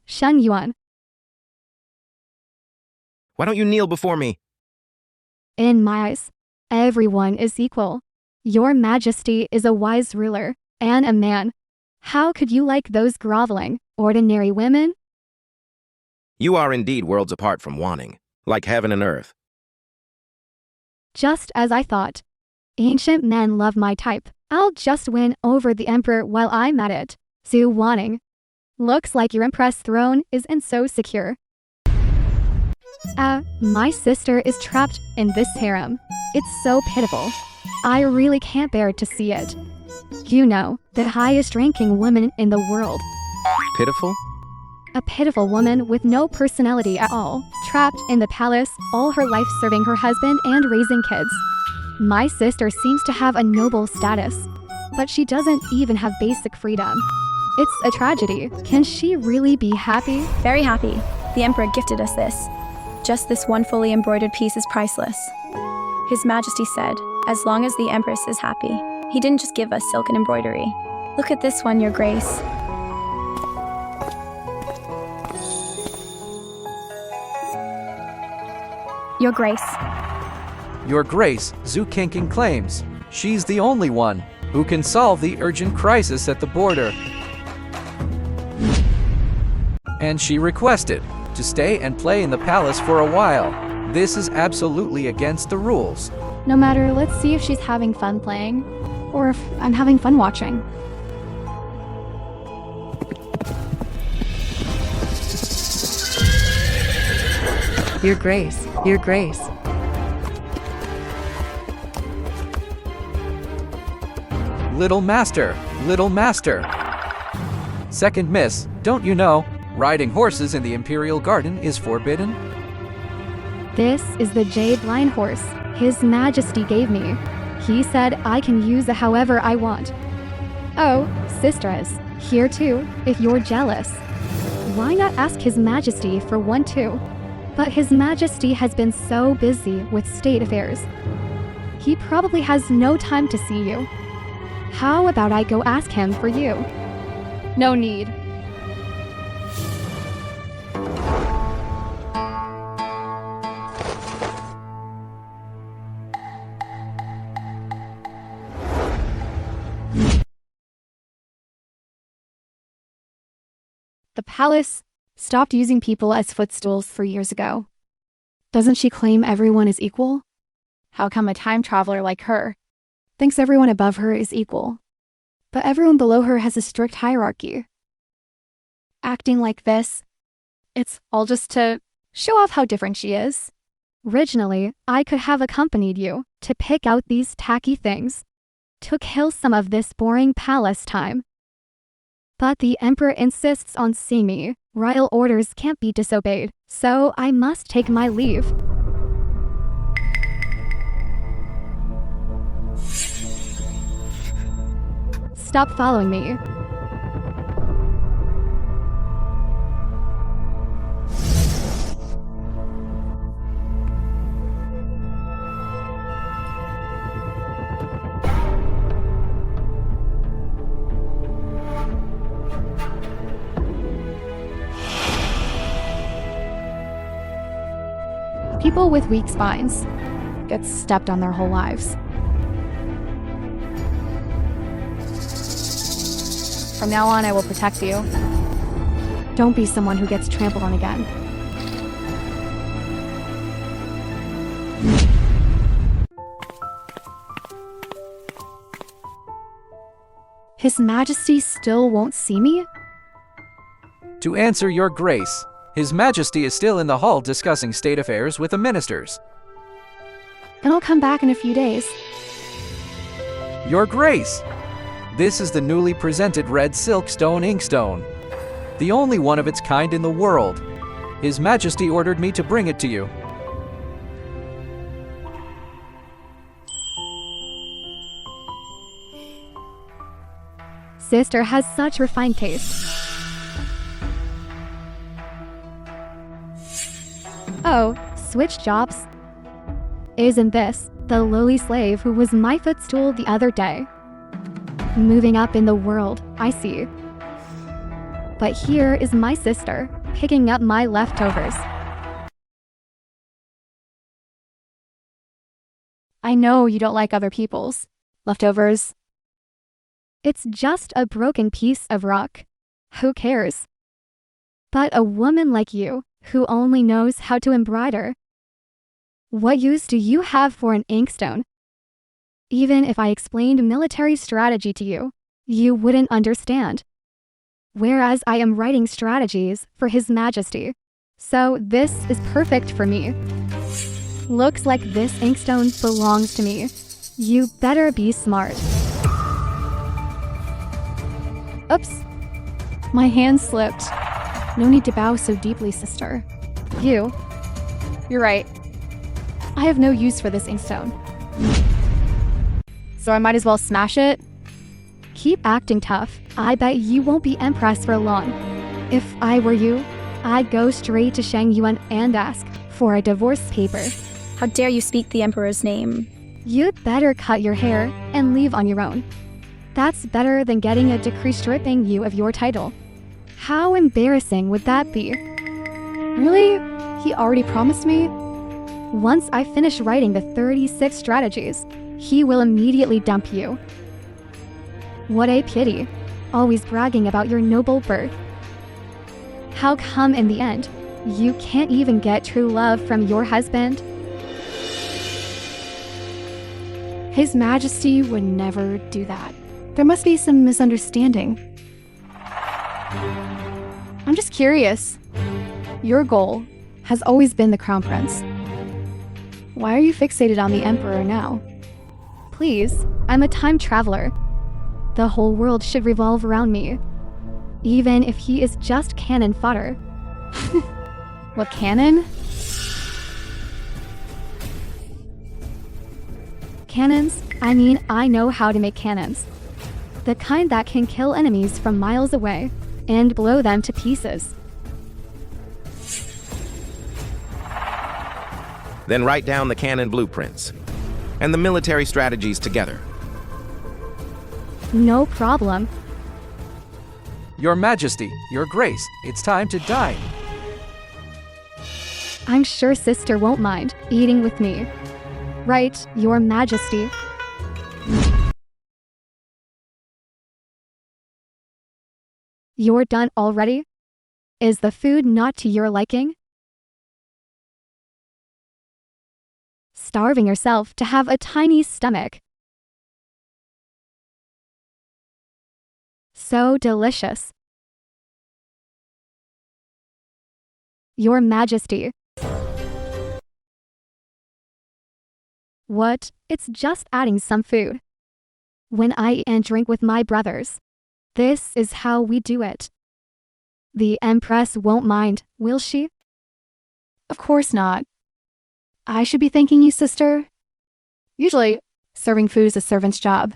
Shang Yuan. Why don't you kneel before me? In my eyes, everyone is equal. Your Majesty is a wise ruler and a man. How could you like those groveling, ordinary women? You are indeed worlds apart from wanting, like heaven and earth. Just as I thought. Ancient men love my type. I'll just win over the Emperor while I'm at it. Zhu Wanting. Looks like your Empress throne isn't so secure. My sister is trapped in this harem. It's so pitiful. I really can't bear to see it. You know, the highest ranking woman in the world. Pitiful? A pitiful woman with no personality at all, trapped in the palace, all her life serving her husband and raising kids. My sister seems to have a noble status, but she doesn't even have basic freedom. It's a tragedy. Can she really be happy? Very happy. The Emperor gifted us this. Just this one fully embroidered piece is priceless. His Majesty said, as long as the Empress is happy. He didn't just give us silk and embroidery. Look at this one, Your Grace. Your Grace. Your Grace, Zhu Qingqing claims she's the only one who can solve the urgent crisis at the border. And she requested to stay and play in the palace for a while. This is absolutely against the rules. No matter, let's see if she's having fun playing, or if I'm having fun watching. Your Grace, Your Grace. Little Master, Little Master. Second Miss, don't you know, riding horses in the Imperial Garden is forbidden? This is the Jade Line horse His Majesty gave me. He said I can use it however I want. Oh, sisters, here too, if you're jealous. Why not ask His Majesty for one too? But His Majesty has been so busy with state affairs. He probably has no time to see you. How about I go ask him for you? No need. The palace stopped using people as footstools 3 years ago. Doesn't she claim everyone is equal? How come a time traveler like her thinks everyone above her is equal, but everyone below her has a strict hierarchy? Acting like this, it's all just to show off how different she is. Originally, I could have accompanied you to pick out these tacky things, to kill some of this boring palace time. But the Emperor insists on seeing me. Royal orders can't be disobeyed, so I must take my leave. Stop following me. People with weak spines get stepped on their whole lives. From now on, I will protect you. Don't be someone who gets trampled on again. His Majesty still won't see me? To answer Your Grace, His Majesty is still in the hall discussing state affairs with the ministers. And I'll come back in a few days. Your Grace! This is the newly presented red silkstone inkstone, the only one of its kind in the world. His Majesty ordered me to bring it to you. Sister has such refined taste. Oh, switch jobs? Isn't this the lowly slave who was my footstool the other day? Moving up in the world, I see. But here is my sister, picking up my leftovers. I know you don't like other people's leftovers. It's just a broken piece of rock. Who cares? But a woman like you, who only knows how to embroider, what use do you have for an inkstone? Even if I explained military strategy to you, you wouldn't understand. Whereas I am writing strategies for His Majesty. So this is perfect for me. Looks like this inkstone belongs to me. You better be smart. Oops. My hand slipped. No need to bow so deeply, sister. You're right. I have no use for this inkstone. So I might as well smash it? Keep acting tough. I bet you won't be Empress for long. If I were you, I'd go straight to Shang Yuan and ask for a divorce paper. How dare you speak the Emperor's name? You'd better cut your hair and leave on your own. That's better than getting a decree stripping you of your title. How embarrassing would that be? Really? He already promised me? Once I finish writing the 36 strategies, he will immediately dump you. What a pity. Always bragging about your noble birth. How come in the end, you can't even get true love from your husband? His Majesty would never do that. There must be some misunderstanding. I'm just curious. Your goal has always been the Crown Prince. Why are you fixated on the Emperor now? Please, I'm a time traveler. The whole world should revolve around me. Even if he is just cannon fodder. What cannon? Cannons? I mean, I know how to make cannons. The kind that can kill enemies from miles away and blow them to pieces. Then write down the cannon blueprints and the military strategies together. No problem. Your Majesty, Your Grace, it's time to dine. I'm sure sister won't mind eating with me. Right, Your Majesty. You're done already? Is the food not to your liking? Starving yourself to have a tiny stomach. So delicious. Your Majesty. What? It's just adding some food. When I eat and drink with my brothers, this is how we do it. The Empress won't mind, will she? Of course not. I should be thanking you, sister. Usually, serving food is a servant's job.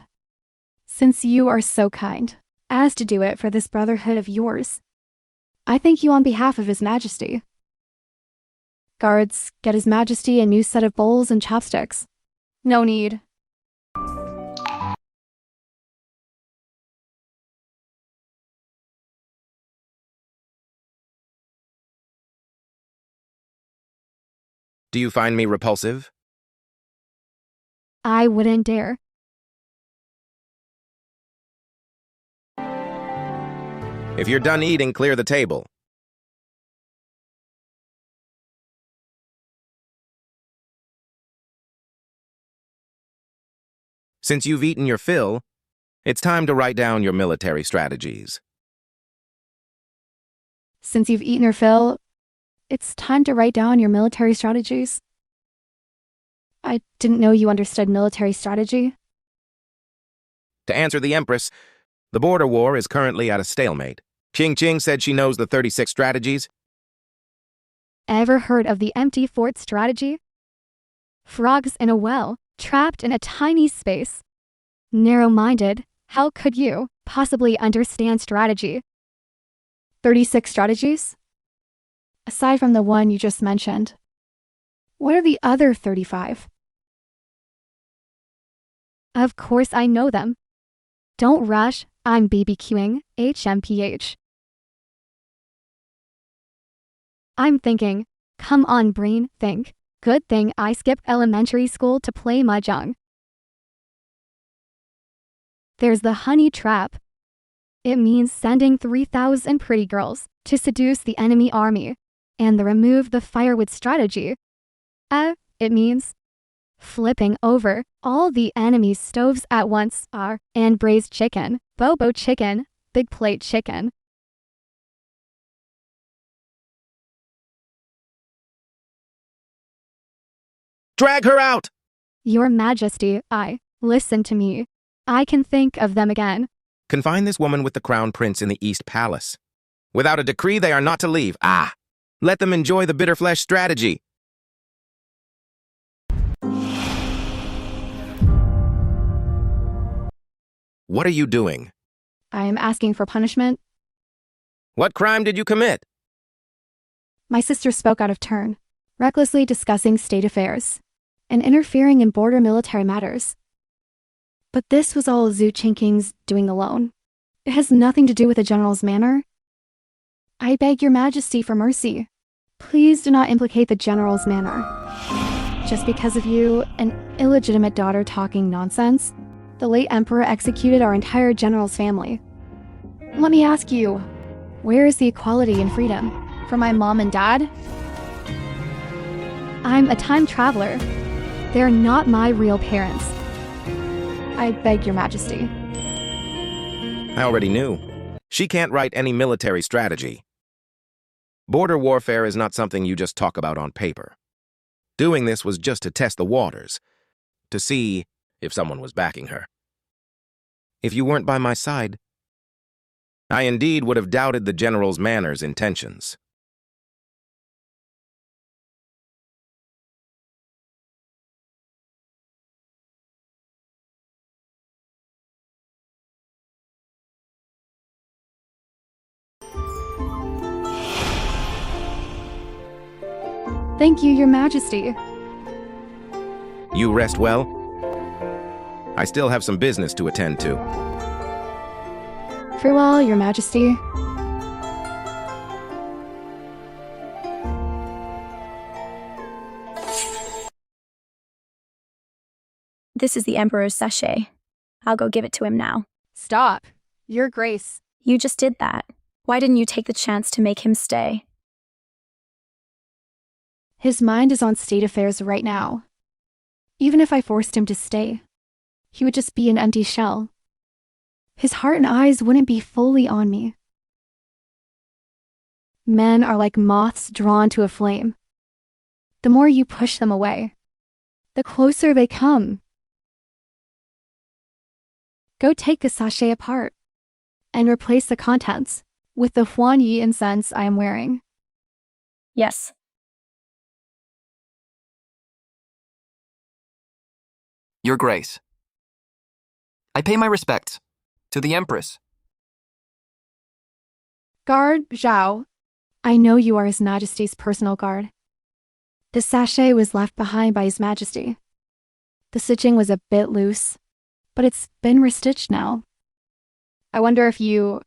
Since you are so kind as to do it for this brotherhood of yours, I thank you on behalf of His Majesty. Guards, get His Majesty a new set of bowls and chopsticks. No need. Do you find me repulsive? I wouldn't dare. If you're done eating, clear the table. Since you've eaten your fill, it's time to write down your military strategies. Since you've eaten your fill, it's time to write down your military strategies. I didn't know you understood military strategy. To answer the Empress, the border war is currently at a stalemate. Ching said she knows the 36 strategies. Ever heard of the empty fort strategy? Frogs in a well, trapped in a tiny space. Narrow-minded, how could you possibly understand strategy? 36 strategies? Aside from the one you just mentioned, what are the other 35? Of course I know them. Don't rush, I'm BBQing, HMPH. I'm thinking, come on brain, think. Good thing I skipped elementary school to play mahjong. There's the honey trap. It means sending 3,000 pretty girls to seduce the enemy army, and the remove the firewood strategy. It means flipping over all the enemy's stoves at once and braised chicken, bobo chicken, big plate chicken. Drag her out! Your Majesty, listen to me. I can think of them again. Confine this woman with the crown prince in the East Palace. Without a decree, they are not to leave. Let them enjoy the bitter flesh strategy. What are you doing? I am asking for punishment. What crime did you commit? My sister spoke out of turn, recklessly discussing state affairs and interfering in border military matters. But this was all Zhu Qing's doing alone. It has nothing to do with the general's manner. I beg your majesty for mercy. Please do not implicate the general's manner. Just because of you, an illegitimate daughter talking nonsense, the late emperor executed our entire general's family. Let me ask you, where is the equality and freedom for my mom and dad? I'm a time traveler. They're not my real parents. I beg your majesty. I already knew. She can't write any military strategy. Border warfare is not something you just talk about on paper. Doing this was just to test the waters, to see if someone was backing her. If you weren't by my side, I indeed would have doubted the general's manners intentions. Thank you, your majesty. You rest well? I still have some business to attend to. Farewell, your majesty. This is the Emperor's sachet. I'll go give it to him now. Stop. Your Grace. You just did that. Why didn't you take the chance to make him stay? His mind is on state affairs right now. Even if I forced him to stay, he would just be an empty shell. His heart and eyes wouldn't be fully on me. Men are like moths drawn to a flame. The more you push them away, the closer they come. Go take the sachet apart and replace the contents with the Huan Yi incense I am wearing. Yes. Your Grace. I pay my respects to the Empress. Guard Zhao, I know you are His Majesty's personal guard. The sachet was left behind by His Majesty. The stitching was a bit loose, but it's been restitched now. I wonder if you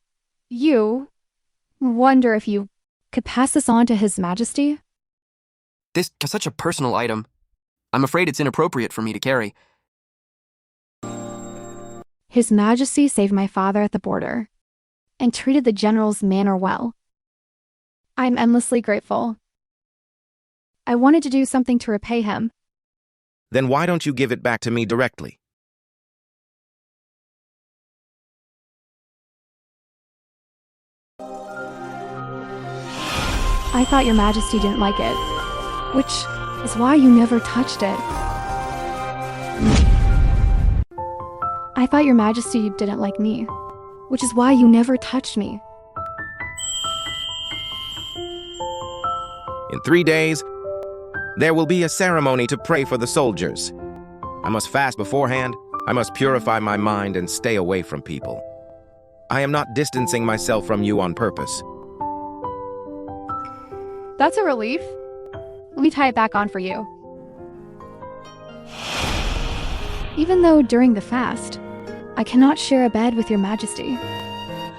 could pass this on to His Majesty? This is such a personal item. I'm afraid it's inappropriate for me to carry. His Majesty saved my father at the border and treated the general's manor well. I'm endlessly grateful. I wanted to do something to repay him. Then why don't you give it back to me directly? I thought your Majesty didn't like it, which is why you never touched it. I thought your majesty didn't like me, which is why you never touched me. In 3 days, there will be a ceremony to pray for the soldiers. I must fast beforehand. I must purify my mind and stay away from people. I am not distancing myself from you on purpose. That's a relief. Let me tie it back on for you. Even though during the fast, I cannot share a bed with your majesty.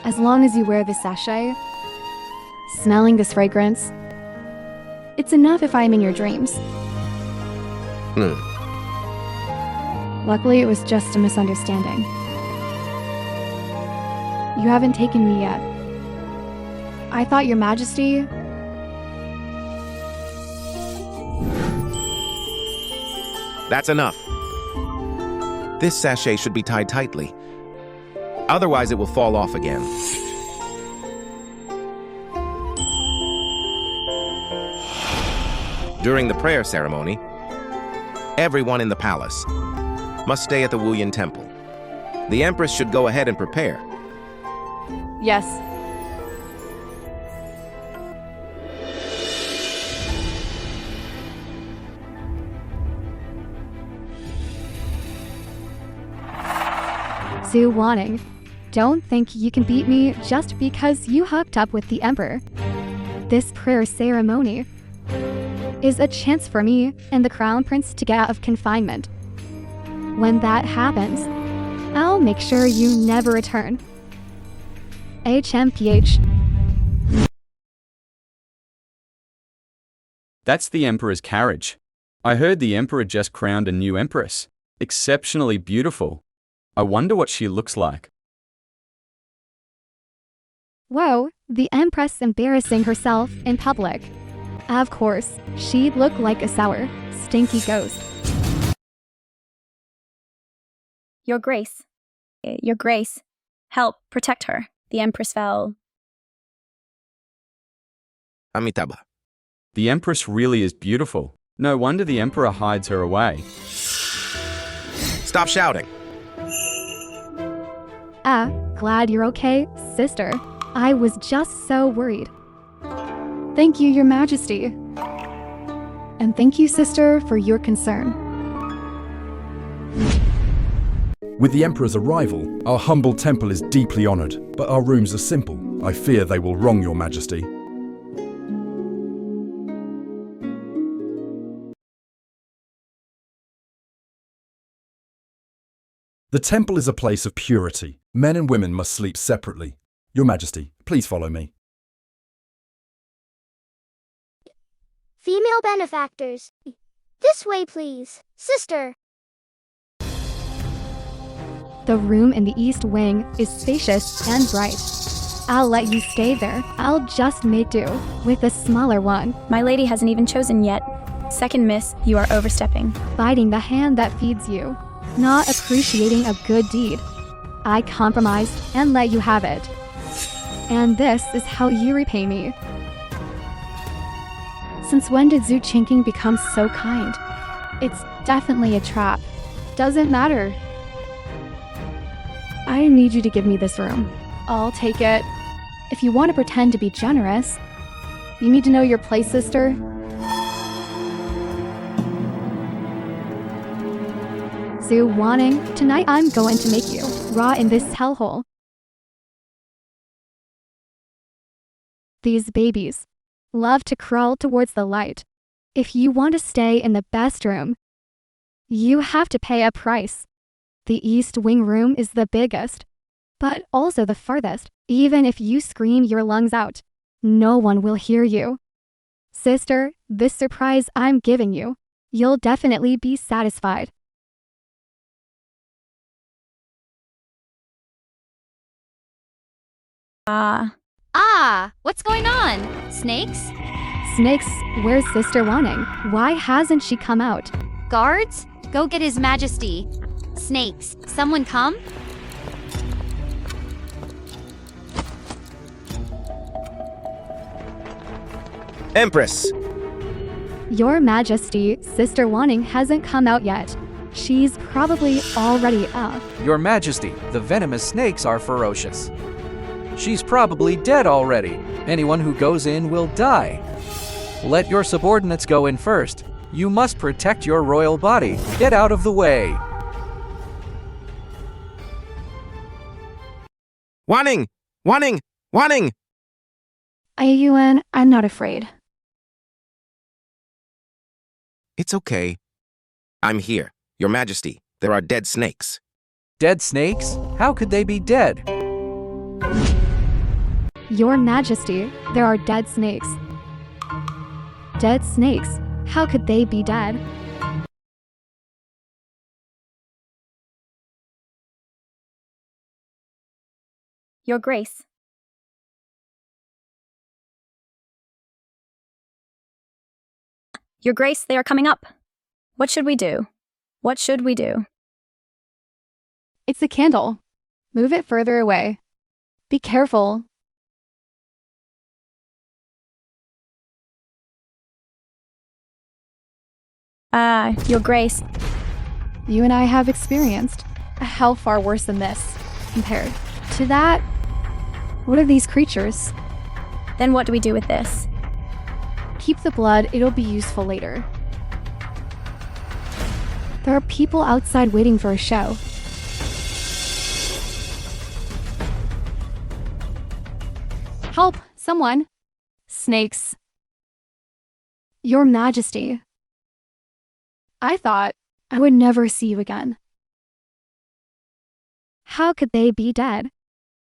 As long as you wear this sachet, smelling this fragrance, it's enough if I'm in your dreams. Luckily, it was just a misunderstanding. You haven't taken me yet. I thought your majesty... That's enough. This sachet should be tied tightly. Otherwise, it will fall off again. During the prayer ceremony, everyone in the palace must stay at the Wuyan temple. The Empress should go ahead and prepare. Yes. Zhu Wanning, don't think you can beat me just because you hooked up with the Emperor. This prayer ceremony is a chance for me and the Crown Prince to get out of confinement. When that happens, I'll make sure you never return. HMPH. That's the Emperor's carriage. I heard the Emperor just crowned a new Empress. Exceptionally beautiful. I wonder what she looks like. Whoa, the Empress embarrassing herself in public. Of course, she'd look like a sour, stinky ghost. Your Grace. Your Grace. Help, protect her. The Empress fell. Amitabha. The Empress really is beautiful. No wonder the Emperor hides her away. Stop shouting. Glad you're okay, sister. I was just so worried. Thank you, Your Majesty. And thank you, sister, for your concern. With the Emperor's arrival, our humble temple is deeply honored, but our rooms are simple. I fear they will wrong Your Majesty. The temple is a place of purity. Men and women must sleep separately. Your Majesty, please follow me. Female benefactors. This way, please. Sister. The room in the East Wing is spacious and bright. I'll let you stay there. I'll just make do with a smaller one. My lady hasn't even chosen yet. Second miss, you are overstepping. Biting the hand that feeds you. Not appreciating a good deed. I compromised and let you have it. And this is how you repay me. Since when did Zhu Qingqing become so kind? It's definitely a trap. Doesn't matter. I need you to give me this room. I'll take it. If you want to pretend to be generous, you need to know your place, sister. Zhu Wanning, tonight I'm going to make you rot in this hellhole. These babies love to crawl towards the light. If you want to stay in the best room, you have to pay a price. The East Wing room is the biggest, but also the farthest. Even if you scream your lungs out, no one will hear you. Sister, this surprise I'm giving you, you'll definitely be satisfied. What's going on? Snakes? Snakes, where's Sister Wanning? Why hasn't she come out? Guards? Go get His Majesty. Snakes, someone come? Empress! Your Majesty, Sister Wanning hasn't come out yet. She's probably already up. Your Majesty, the venomous snakes are ferocious. She's probably dead already. Anyone who goes in will die. Let your subordinates go in first. You must protect your royal body. Get out of the way. Warning! Warning! Warning! Ayuan, I'm not afraid. It's okay. I'm here. Your Majesty, there are dead snakes. Dead snakes? How could they be dead? Your Majesty, there are dead snakes. Dead snakes? How could they be dead? Your Grace. Your Grace, they are coming up. What should we do? What should we do? It's a candle. Move it further away. Be careful. Your Grace. You and I have experienced a hell far worse than this. Compared to that, what are these creatures? Then what do we do with this? Keep the blood, it'll be useful later. There are people outside waiting for a show. Help! Someone! Snakes. Your Majesty. I thought I would never see you again. How could they be dead?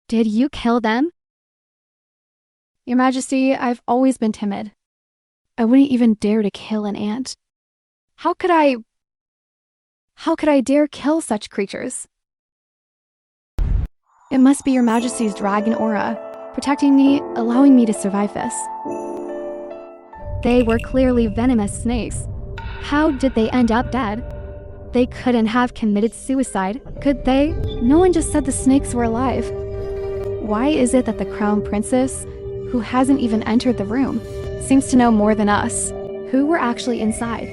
Did you kill them? Your Majesty, I've always been timid. I wouldn't even dare to kill an ant. How could I dare kill such creatures? It must be Your Majesty's dragon aura, protecting me, allowing me to survive this. They were clearly venomous snakes. How did they end up dead? They couldn't have committed suicide, could they? No one just said the snakes were alive. Why is it that the Crown Princess, who hasn't even entered the room, seems to know more than us? Who were actually inside?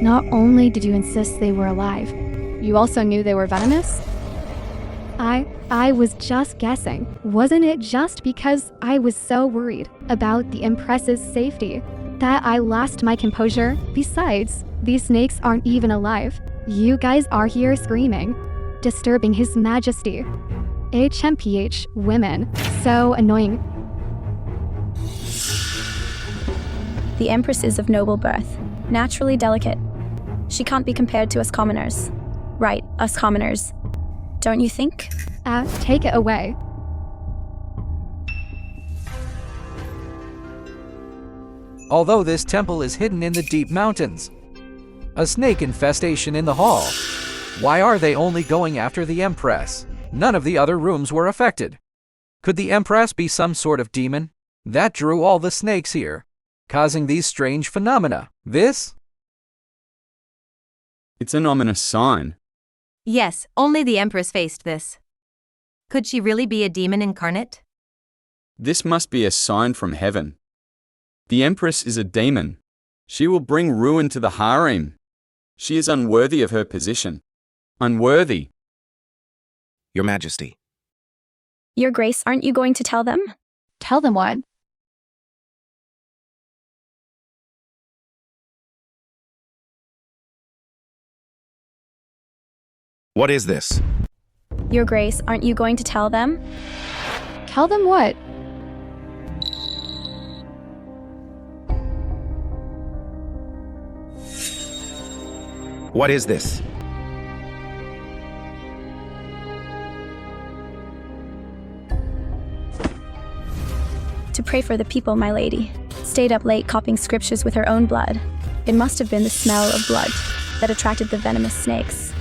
Not only did you insist they were alive, you also knew they were venomous? I was just guessing. Wasn't it just because I was so worried about the Empress's safety that I lost my composure? Besides, these snakes aren't even alive. You guys are here screaming, disturbing His Majesty. HMPH, women, so annoying. The Empress is of noble birth, naturally delicate. She can't be compared to us commoners. Right, us commoners. Don't you think? Take it away. Although this temple is hidden in the deep mountains. A snake infestation in the hall. Why are they only going after the Empress? None of the other rooms were affected. Could the Empress be some sort of demon? That drew all the snakes here, causing these strange phenomena. This? It's an ominous sign. Yes, only the Empress faced this. Could she really be a demon incarnate? This must be a sign from heaven. The Empress is a demon. She will bring ruin to the harem. She is unworthy of her position. Unworthy. Your Majesty. Your Grace, aren't you going to tell them? Tell them what? What is this? Your Grace, aren't you going to tell them? Tell them what? What is this? To pray for the people, my lady. Stayed up late copying scriptures with her own blood. It must have been the smell of blood that attracted the venomous snakes.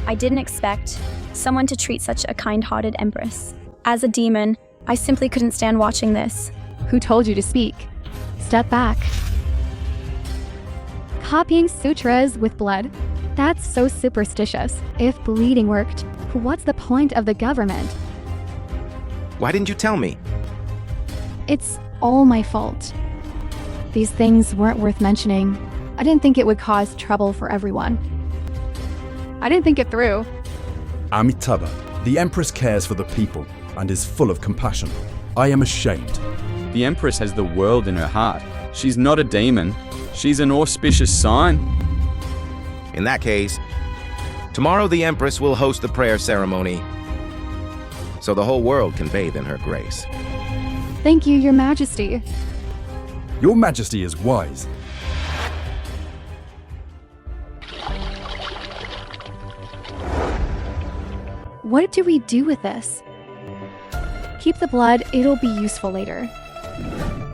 I didn't expect someone to treat such a kind-hearted Empress. As a demon, I simply couldn't stand watching this. Who told you to speak? Step back. Copying sutras with blood? That's so superstitious. If bleeding worked, what's the point of the government? Why didn't you tell me? It's all my fault. These things weren't worth mentioning. I didn't think it would cause trouble for everyone. I didn't think it through. Amitabha, the Empress cares for the people and is full of compassion. I am ashamed. The Empress has the world in her heart. She's not a demon. She's an auspicious sign. In that case, tomorrow the Empress will host the prayer ceremony, so the whole world can bathe in her grace. Thank you, Your Majesty. Your Majesty is wise. What do we do with this? Keep the blood, it'll be useful later.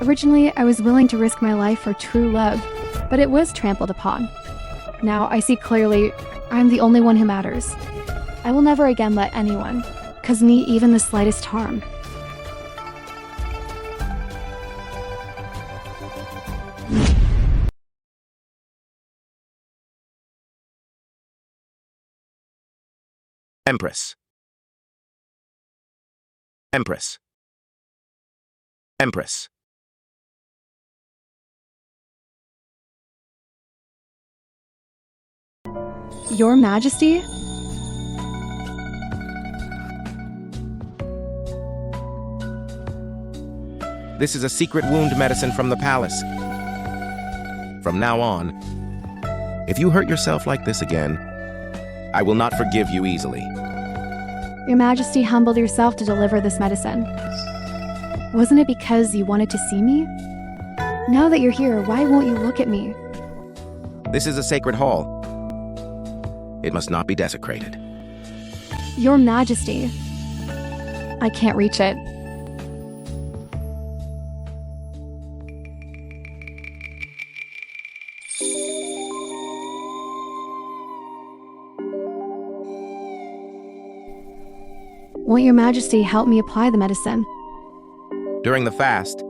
Originally, I was willing to risk my life for true love, but it was trampled upon. Now I see clearly, I'm the only one who matters. I will never again let anyone cause me even the slightest harm. Empress. Empress. Empress. Your Majesty? This is a secret wound medicine from the palace. From now on, if you hurt yourself like this again, I will not forgive you easily. Your Majesty humbled yourself to deliver this medicine. Wasn't it because you wanted to see me? Now that you're here, why won't you look at me? This is a sacred hall. It must not be desecrated. Your Majesty. I can't reach it. Won't Your Majesty help me apply the medicine? During the fast,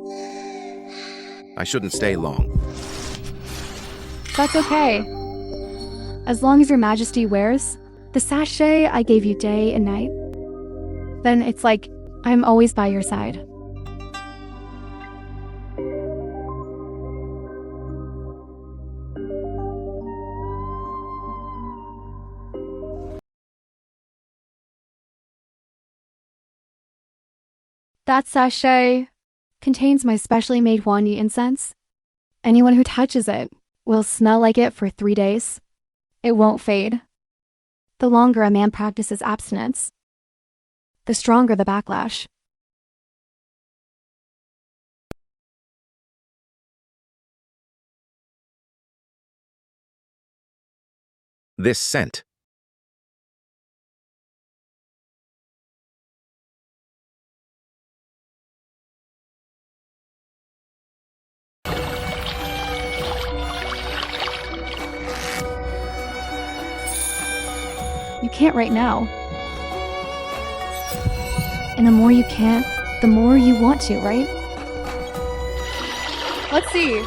I shouldn't stay long. That's okay. As long as Your Majesty wears the sachet I gave you day and night, then it's like I'm always by your side. That sachet contains my specially made Huanyi incense. Anyone who touches it will smell like it for 3 days. It won't fade. The longer a man practices abstinence, the stronger the backlash. This scent. You can't right now. And the more you can't, the more you want to, right? Let's see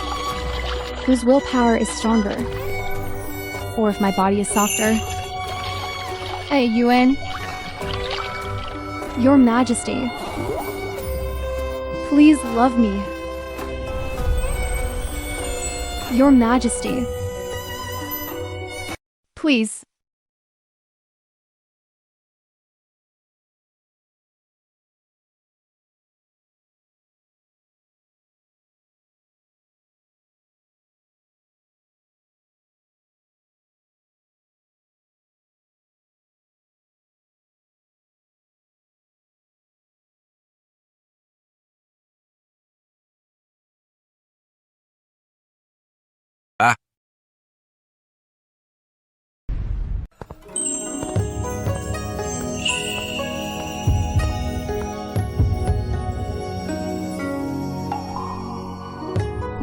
whose willpower is stronger. Or if my body is softer. Hey, Yuan. Your Majesty. Please love me. Your Majesty. Please.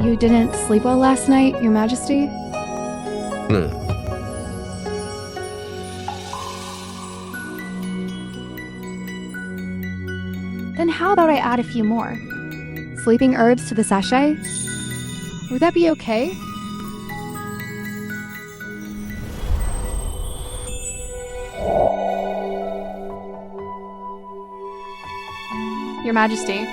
You didn't sleep well last night, Your Majesty? Then how about I add a few more? Sleeping herbs to the sachet? Would that be okay? Your Majesty.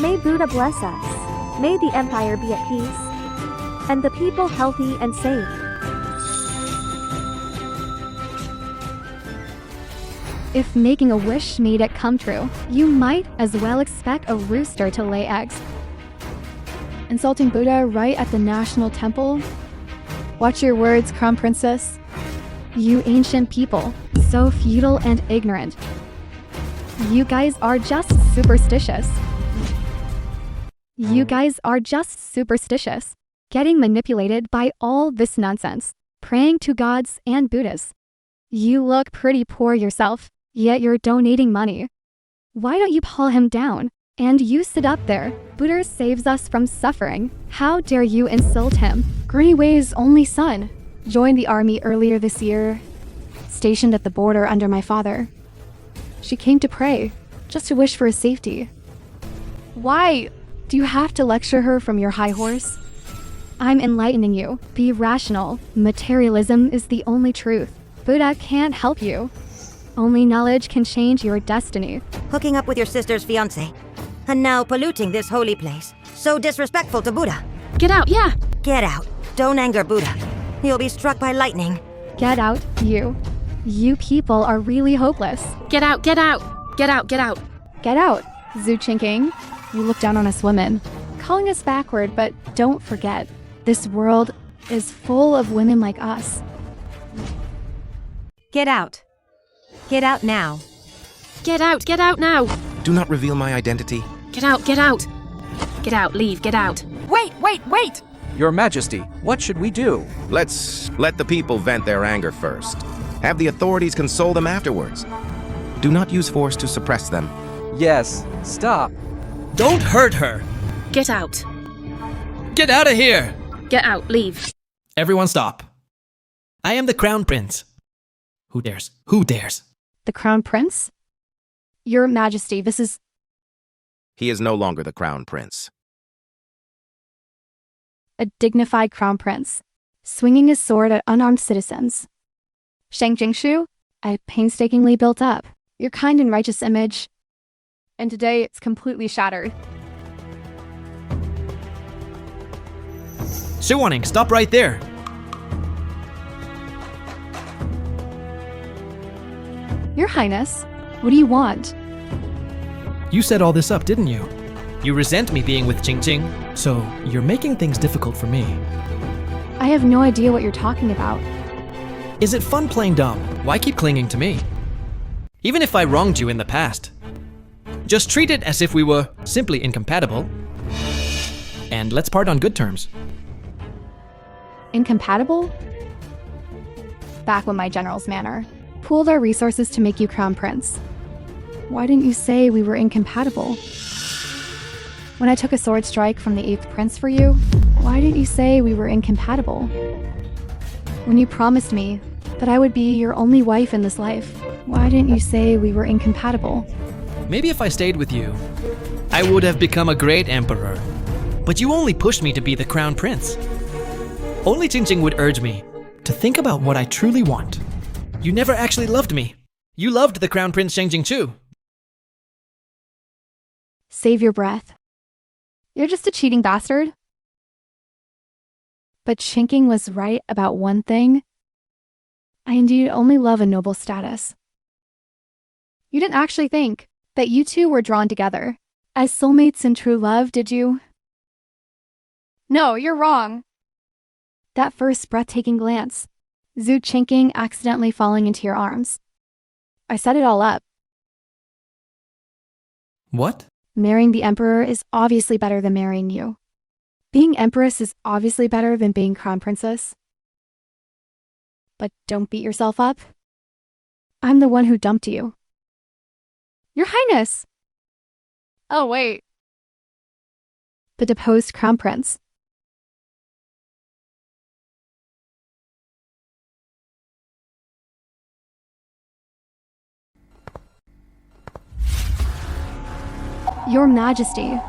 May Buddha bless us. May the empire be at peace. And the people healthy and safe. If making a wish made it come true, you might as well expect a rooster to lay eggs. Insulting Buddha right at the national temple? Watch your words, Crown Princess. You ancient people, so feudal and ignorant. You guys are just superstitious. You guys are just superstitious, getting manipulated by all this nonsense, praying to gods and Buddhas. You look pretty poor yourself, yet you're donating money. Why don't you pull him down? And you sit up there. Buddha saves us from suffering. How dare you insult him? Greenway's only son joined the army earlier this year, stationed at the border under my father. She came to pray, just to wish for his safety. Why do you have to lecture her from your high horse? I'm enlightening you. Be rational. Materialism is the only truth. Buddha can't help you. Only knowledge can change your destiny. Hooking up with your sister's fiancé. And now polluting this holy place. So disrespectful to Buddha. Get out, yeah! Get out. Don't anger Buddha. You'll be struck by lightning. Get out, you. You people are really hopeless. Get out, get out! Get out, get out! Get out, Zhu Qingqing. You look down on us women, calling us backward, but don't forget, this world is full of women like us. Get out. Get out now. Get out now! Do not reveal my identity. Get out, get out! Get out, leave, get out! Wait! Your Majesty, what should we do? Let's let the people vent their anger first. Have the authorities console them afterwards. Do not use force to suppress them. Yes, stop. Don't hurt her! Get out! Get out of here! Get out, leave. Everyone stop. I am the Crown Prince. Who dares? Who dares? The Crown Prince? Your Majesty, this is... He is no longer the Crown Prince. a dignified Crown Prince, swinging his sword at unarmed citizens. Shang Jingshu, I painstakingly built up your kind and righteous image, and today it's completely shattered. Warning, stop right there. Your Highness, what do you want? You set all this up, didn't you? You resent me being with Qing Qing, so you're making things difficult for me. I have no idea what you're talking about. Is it fun playing dumb? Why keep clinging to me? Even if I wronged you in the past, just treat it as if we were simply incompatible, and let's part on good terms. Incompatible? Back when my general's manner pooled our resources to make you Crown Prince. Why didn't you say we were incompatible? When I took a sword strike from the 8th Prince for you, why didn't you say we were incompatible? When you promised me that I would be your only wife in this life, why didn't you say we were incompatible? Maybe if I stayed with you, I would have become a great emperor. But you only pushed me to be the Crown Prince. Only Qing Qing would urge me to think about what I truly want. You never actually loved me. You loved the Crown Prince Shang Jingchu. Save your breath. You're just a cheating bastard. But Qingqing was right about one thing. I indeed only love a noble status. You didn't actually think that you two were drawn together as soulmates in true love, did you? No, you're wrong. That first breathtaking glance, Zhu Qingqing accidentally falling into your arms. I set it all up. What? Marrying the Emperor is obviously better than marrying you. Being Empress is obviously better than being Crown Princess. But don't beat yourself up. I'm the one who dumped you. Your Highness! Oh, wait. The deposed Crown Prince. Your Majesty.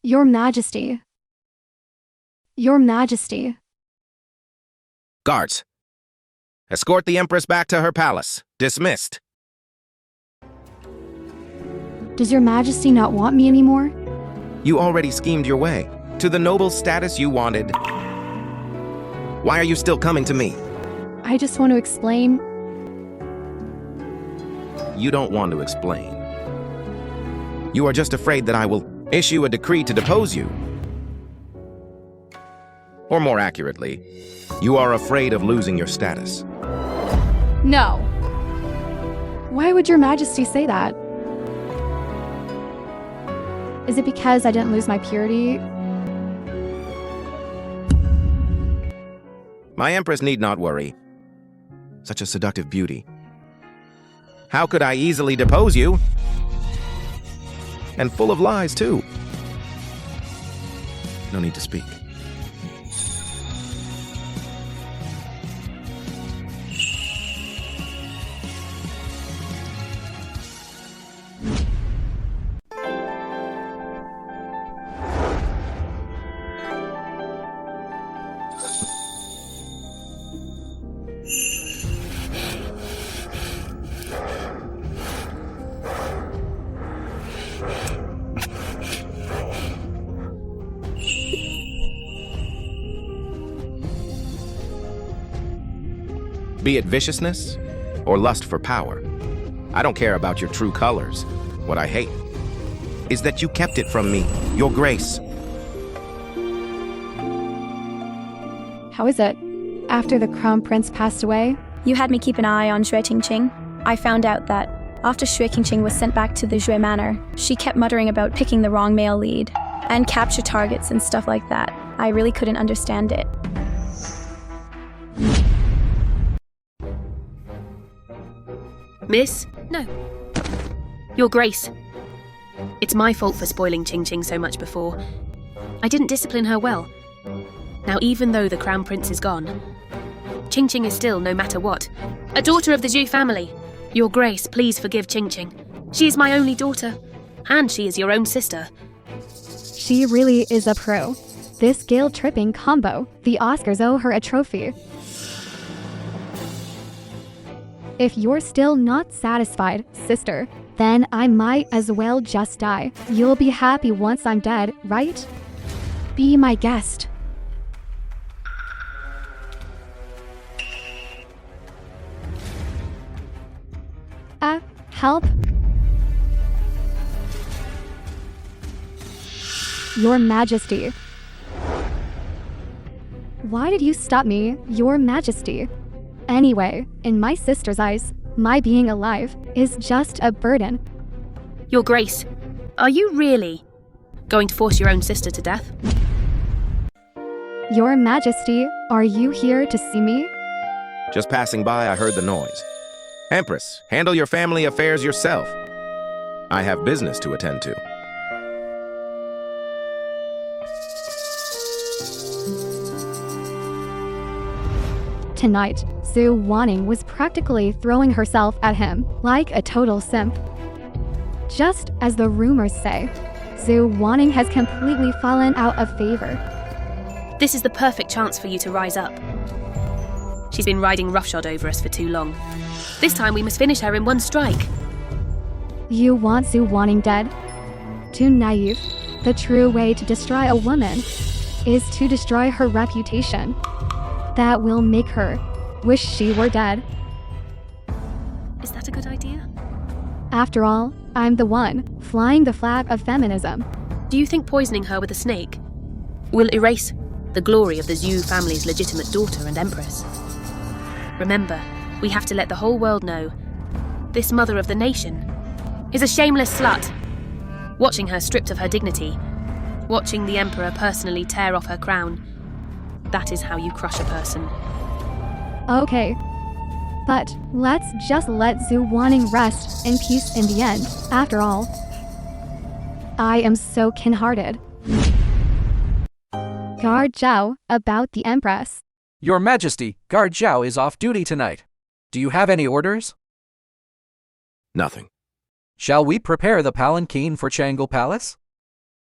Your Majesty. Your Majesty. Guards, Escort the Empress back to her palace. Dismissed. Does your majesty not want me anymore? You already schemed your way to the noble status you wanted. Why are you still coming to me? I just want to explain. You don't want to explain. You are just afraid that I will issue a decree to depose you. Or more accurately, you are afraid of losing your status. No. Why would your majesty say that? Is it because I didn't lose my purity? My Empress need not worry. Such a seductive beauty. How could I easily depose you? And full of lies, too. No need to speak. Be it viciousness or lust for power. I don't care about your true colors. What I hate is that you kept it from me, your grace. How is it? After the crown prince passed away? You had me keep an eye on Xue Qingqing. I found out that after Xue Qingqing was sent back to the Xue Manor, she kept muttering about picking the wrong male lead and capture targets and stuff like that. I really couldn't understand it. Miss? No. Your Grace. It's my fault for spoiling Qingqing so much before. I didn't discipline her well. Now, even though the Crown Prince is gone, Qingqing is still, no matter what, a daughter of the Zhu family. Your Grace, please forgive Qingqing. She is my only daughter, and she is your own sister. She really is a pro. This guilt-tripping combo, the Oscars owe her a trophy. If you're still not satisfied, sister, then I might as well just die. You'll be happy once I'm dead, right? Be my guest. Help? Your Majesty. Why did you stop me, Your Majesty? Anyway, in my sister's eyes, my being alive is just a burden. Your Grace, are you really going to force your own sister to death? Your Majesty, are you here to see me? Just passing by, I heard the noise. Empress, handle your family affairs yourself. I have business to attend to. Tonight, Zhu Wanning was practically throwing herself at him like a total simp. Just as the rumors say, Zhu Wanning has completely fallen out of favor. This is the perfect chance for you to rise up. She's been riding roughshod over us for too long. This time we must finish her in one strike. You want Zhu Wanning dead? Too naive. The true way to destroy a woman is to destroy her reputation. That will make her wish she were dead. Is that a good idea? After all, I'm the one flying the flag of feminism. Do you think poisoning her with a snake will erase the glory of the Zhu family's legitimate daughter and Empress? Remember, we have to let the whole world know this mother of the nation is a shameless slut. Watching her stripped of her dignity, watching the Emperor personally tear off her crown, that is how you crush a person. Okay. But let's just let Zhu Wanning rest in peace in the end, after all. I am so kin-hearted. Guard Zhao, about the Empress. Your Majesty, Guard Zhao is off duty tonight. Do you have any orders? Nothing. Shall we prepare the palanquin for Changle Palace?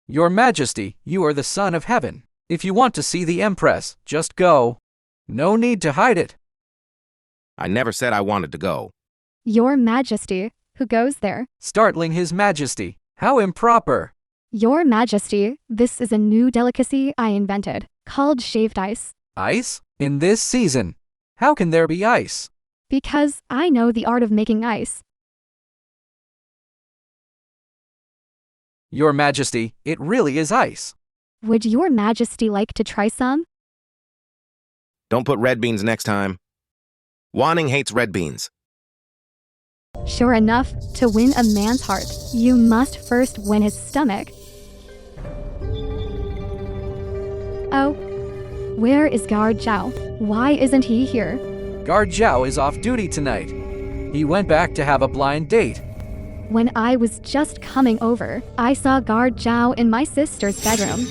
Your Majesty, you are the son of heaven. If you want to see the Empress, just go. No need to hide it. I never said I wanted to go. Your Majesty, who goes there? Startling His Majesty. How improper. Your Majesty, this is a new delicacy I invented, called shaved ice. Ice? In this season? How can there be ice? Because I know the art of making ice. Your Majesty, it really is ice. Would Your Majesty like to try some? Don't put red beans next time. Wanning hates red beans. Sure enough, to win a man's heart, you must first win his stomach. Oh. Where is Guard Zhao? Why isn't he here? Guard Zhao is off duty tonight. He went back to have a blind date. When I was just coming over, I saw Guard Zhao in my sister's bedroom.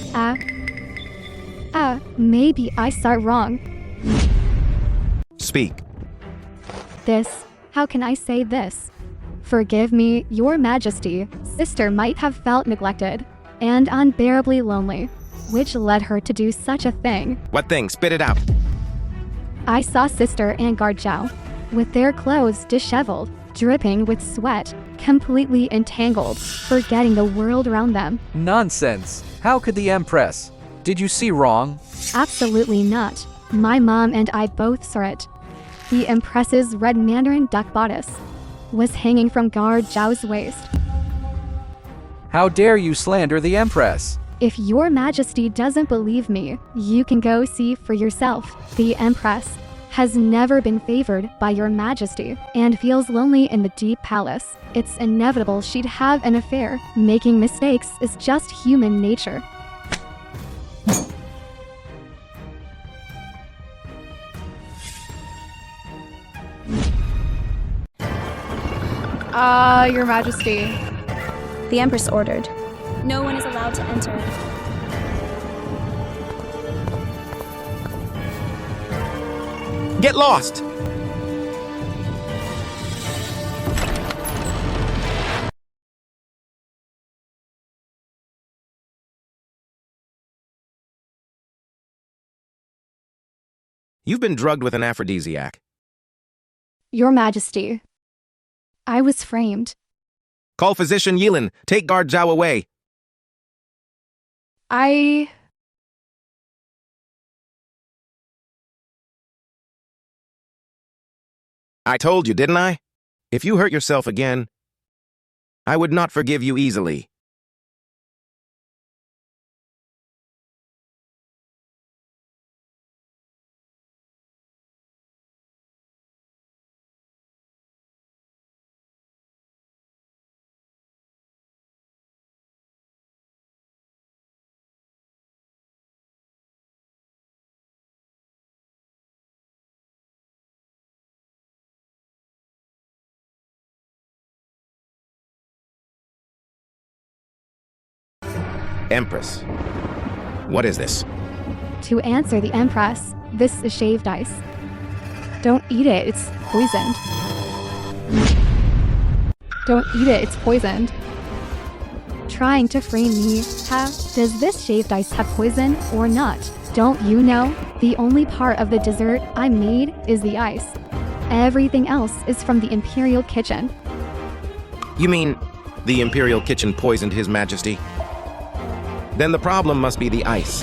Maybe I saw it wrong. Speak. How can I say this? Forgive me, Your Majesty, sister might have felt neglected and unbearably lonely, which led her to do such a thing. What thing? Spit it out. I saw sister and Guard Zhao, with their clothes disheveled, dripping with sweat, completely entangled, forgetting the world around them. Nonsense. How could the Empress? Did you see wrong? Absolutely not. My mom and I both saw it. The Empress's red mandarin duck bodice was hanging from Guard Zhao's waist. How dare you slander the Empress? If Your Majesty doesn't believe me, you can go see for yourself. The Empress has never been favored by Your Majesty and feels lonely in the deep palace. It's inevitable she'd have an affair. Making mistakes is just human nature. Your Majesty. The Empress ordered. No one is allowed to enter. Get lost! You've been drugged with an aphrodisiac. Your Majesty, I was framed. Call physician Yilin. Take Guard Zhao away. I told you, didn't I? If you hurt yourself again, I would not forgive you easily. Empress, what is this? To answer the Empress, this is shaved ice. Don't eat it, it's poisoned. Don't eat it, it's poisoned. Trying to frame me, does this shaved ice have poison or not? Don't you know? The only part of the dessert I made is the ice. Everything else is from the Imperial Kitchen. You mean the Imperial Kitchen poisoned His Majesty? Then the problem must be the ice.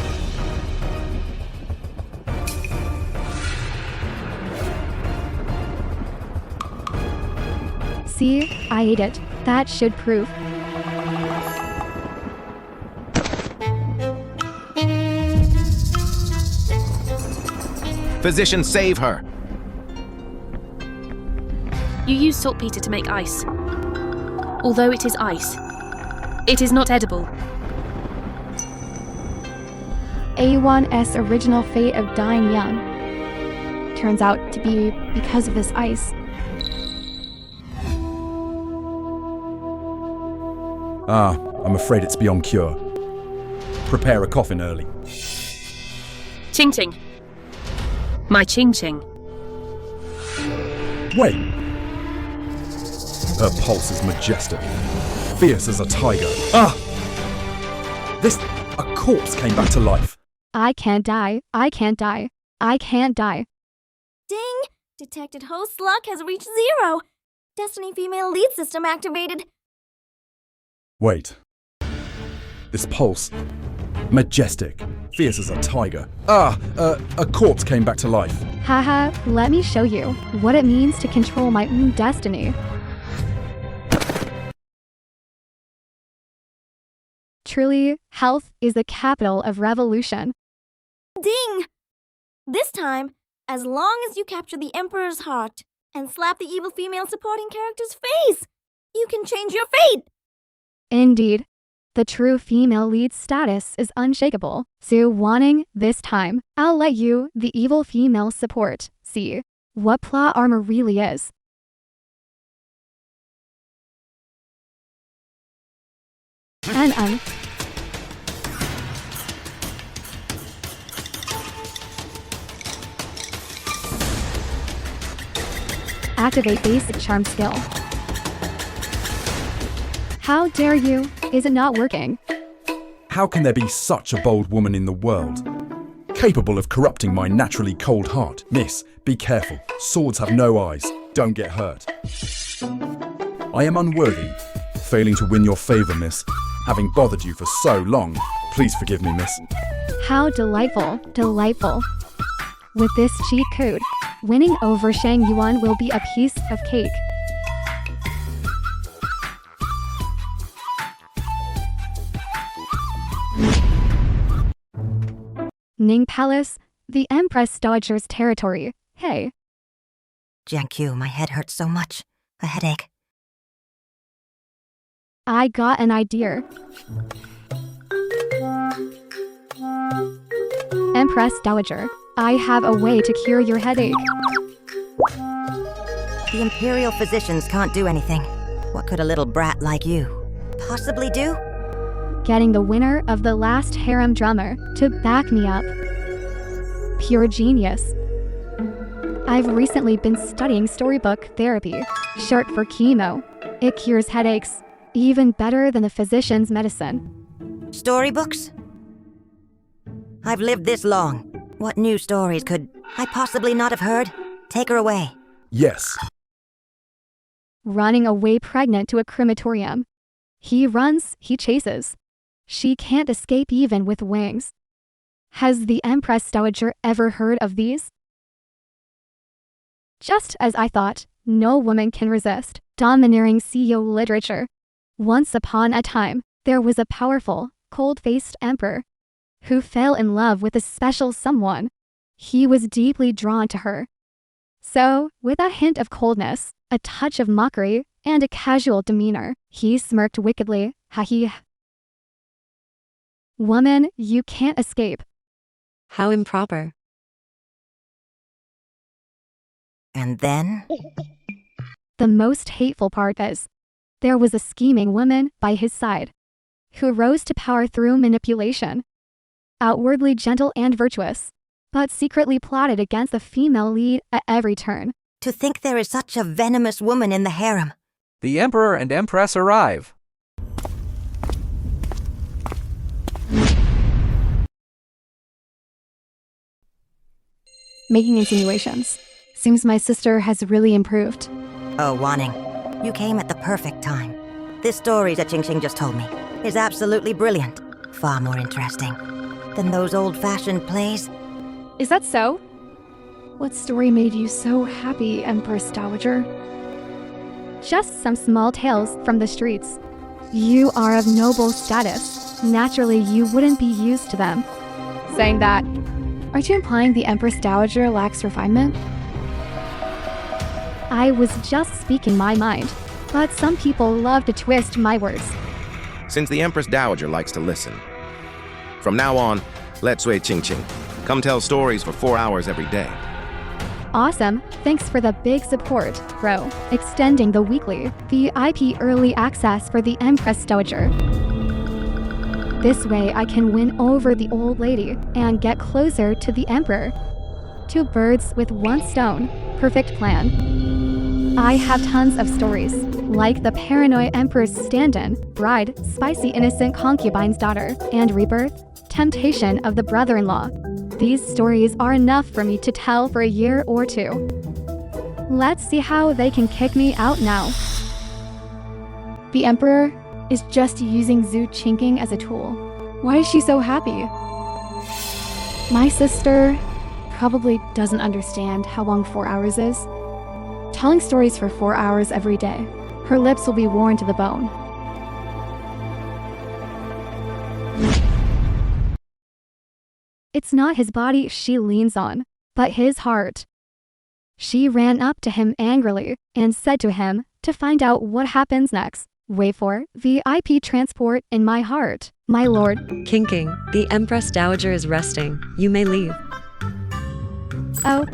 See, I ate it. That should prove. Physician, save her! You use saltpeter to make ice. Although it is ice, it is not edible. A1's original fate of dying young turns out to be because of this ice. I'm afraid it's beyond cure. Prepare a coffin early. Ching Ching. My Ching Ching. Wait! Her pulse is majestic, fierce as a tiger. A corpse came back to life. I can't die. I can't die. I can't die. Ding! Detected host luck has reached 0. Destiny female lead system activated. Wait. This pulse. Majestic. Fierce as a tiger. A corpse came back to life. Haha, let me show you what it means to control my own destiny. Truly, health is the capital of revolution. Ding! This time, as long as you capture the Emperor's heart and slap the evil female supporting character's face, you can change your fate! Indeed. The true female lead status is unshakable. So wanting this time, I'll let you, the evil female support, see what plot armor really is. And activate basic charm skill. How dare you? Is it not working? How can there be such a bold woman in the world? Capable of corrupting my naturally cold heart. Miss, be careful. Swords have no eyes. Don't get hurt. I am unworthy. Failing to win your favor, miss. Having bothered you for so long. Please forgive me, miss. How delightful, delightful. With this cheat code, winning over Shang Yuan will be a piece of cake. Ning Palace, the Empress Dowager's territory. Hey. Jiankyu, my head hurts so much. A headache. I got an idea. Empress Dowager, I have a way to cure your headache. The Imperial physicians can't do anything. What could a little brat like you possibly do? Getting the winner of the last harem drummer to back me up. Pure genius. I've recently been studying storybook therapy, short for chemo. It cures headaches, even better than the physician's medicine. Storybooks? I've lived this long. What new stories could I possibly not have heard? Take her away. Yes. Running away pregnant to a crematorium. He runs, he chases. She can't escape even with wings. Has the Empress Dowager ever heard of these? Just as I thought, no woman can resist domineering CEO literature. Once upon a time, there was a powerful, cold-faced emperor who fell in love with a special someone. He was deeply drawn to her. So, with a hint of coldness, a touch of mockery, and a casual demeanor, he smirked wickedly. Ha-he. Woman, you can't escape. How improper. And then? The most hateful part is, there was a scheming woman by his side, who rose to power through manipulation. Outwardly gentle and virtuous, but secretly plotted against the female lead at every turn. To think there is such a venomous woman in the harem. The Emperor and Empress arrive. Making insinuations. Seems my sister has really improved. Oh, Wanning, you came at the perfect time. This story that Qing just told me is absolutely brilliant. Far more interesting than those old-fashioned plays. Is that so? What story made you so happy, Empress Dowager? Just some small tales from the streets. You are of noble status. Naturally, you wouldn't be used to them. Saying that, aren't you implying the Empress Dowager lacks refinement? I was just speaking my mind, but some people love to twist my words. Since the Empress Dowager likes to listen. From now on, let Sui Qing come tell stories for 4 hours every day. Awesome, thanks for the big support, bro. Extending the weekly VIP early access for the Empress Dowager. This way I can win over the old lady and get closer to the Emperor. 2 birds with 1 stone, perfect plan. I have tons of stories, like the paranoid Emperor's stand-in, bride, spicy innocent concubine's daughter, and rebirth, temptation of the brother-in-law. These stories are enough for me to tell for a year or 2. Let's see how they can kick me out now. The Emperor is just using Zhu Qingqing as a tool. Why is she so happy? My sister probably doesn't understand how long 4 hours is. Telling stories for 4 hours every day, her lips will be worn to the bone. It's not his body she leans on, but his heart. She ran up to him angrily and said to him to find out what happens next. Wait for VIP transport in my heart, my lord. Qingqing, the Empress Dowager is resting. You may leave. Oh.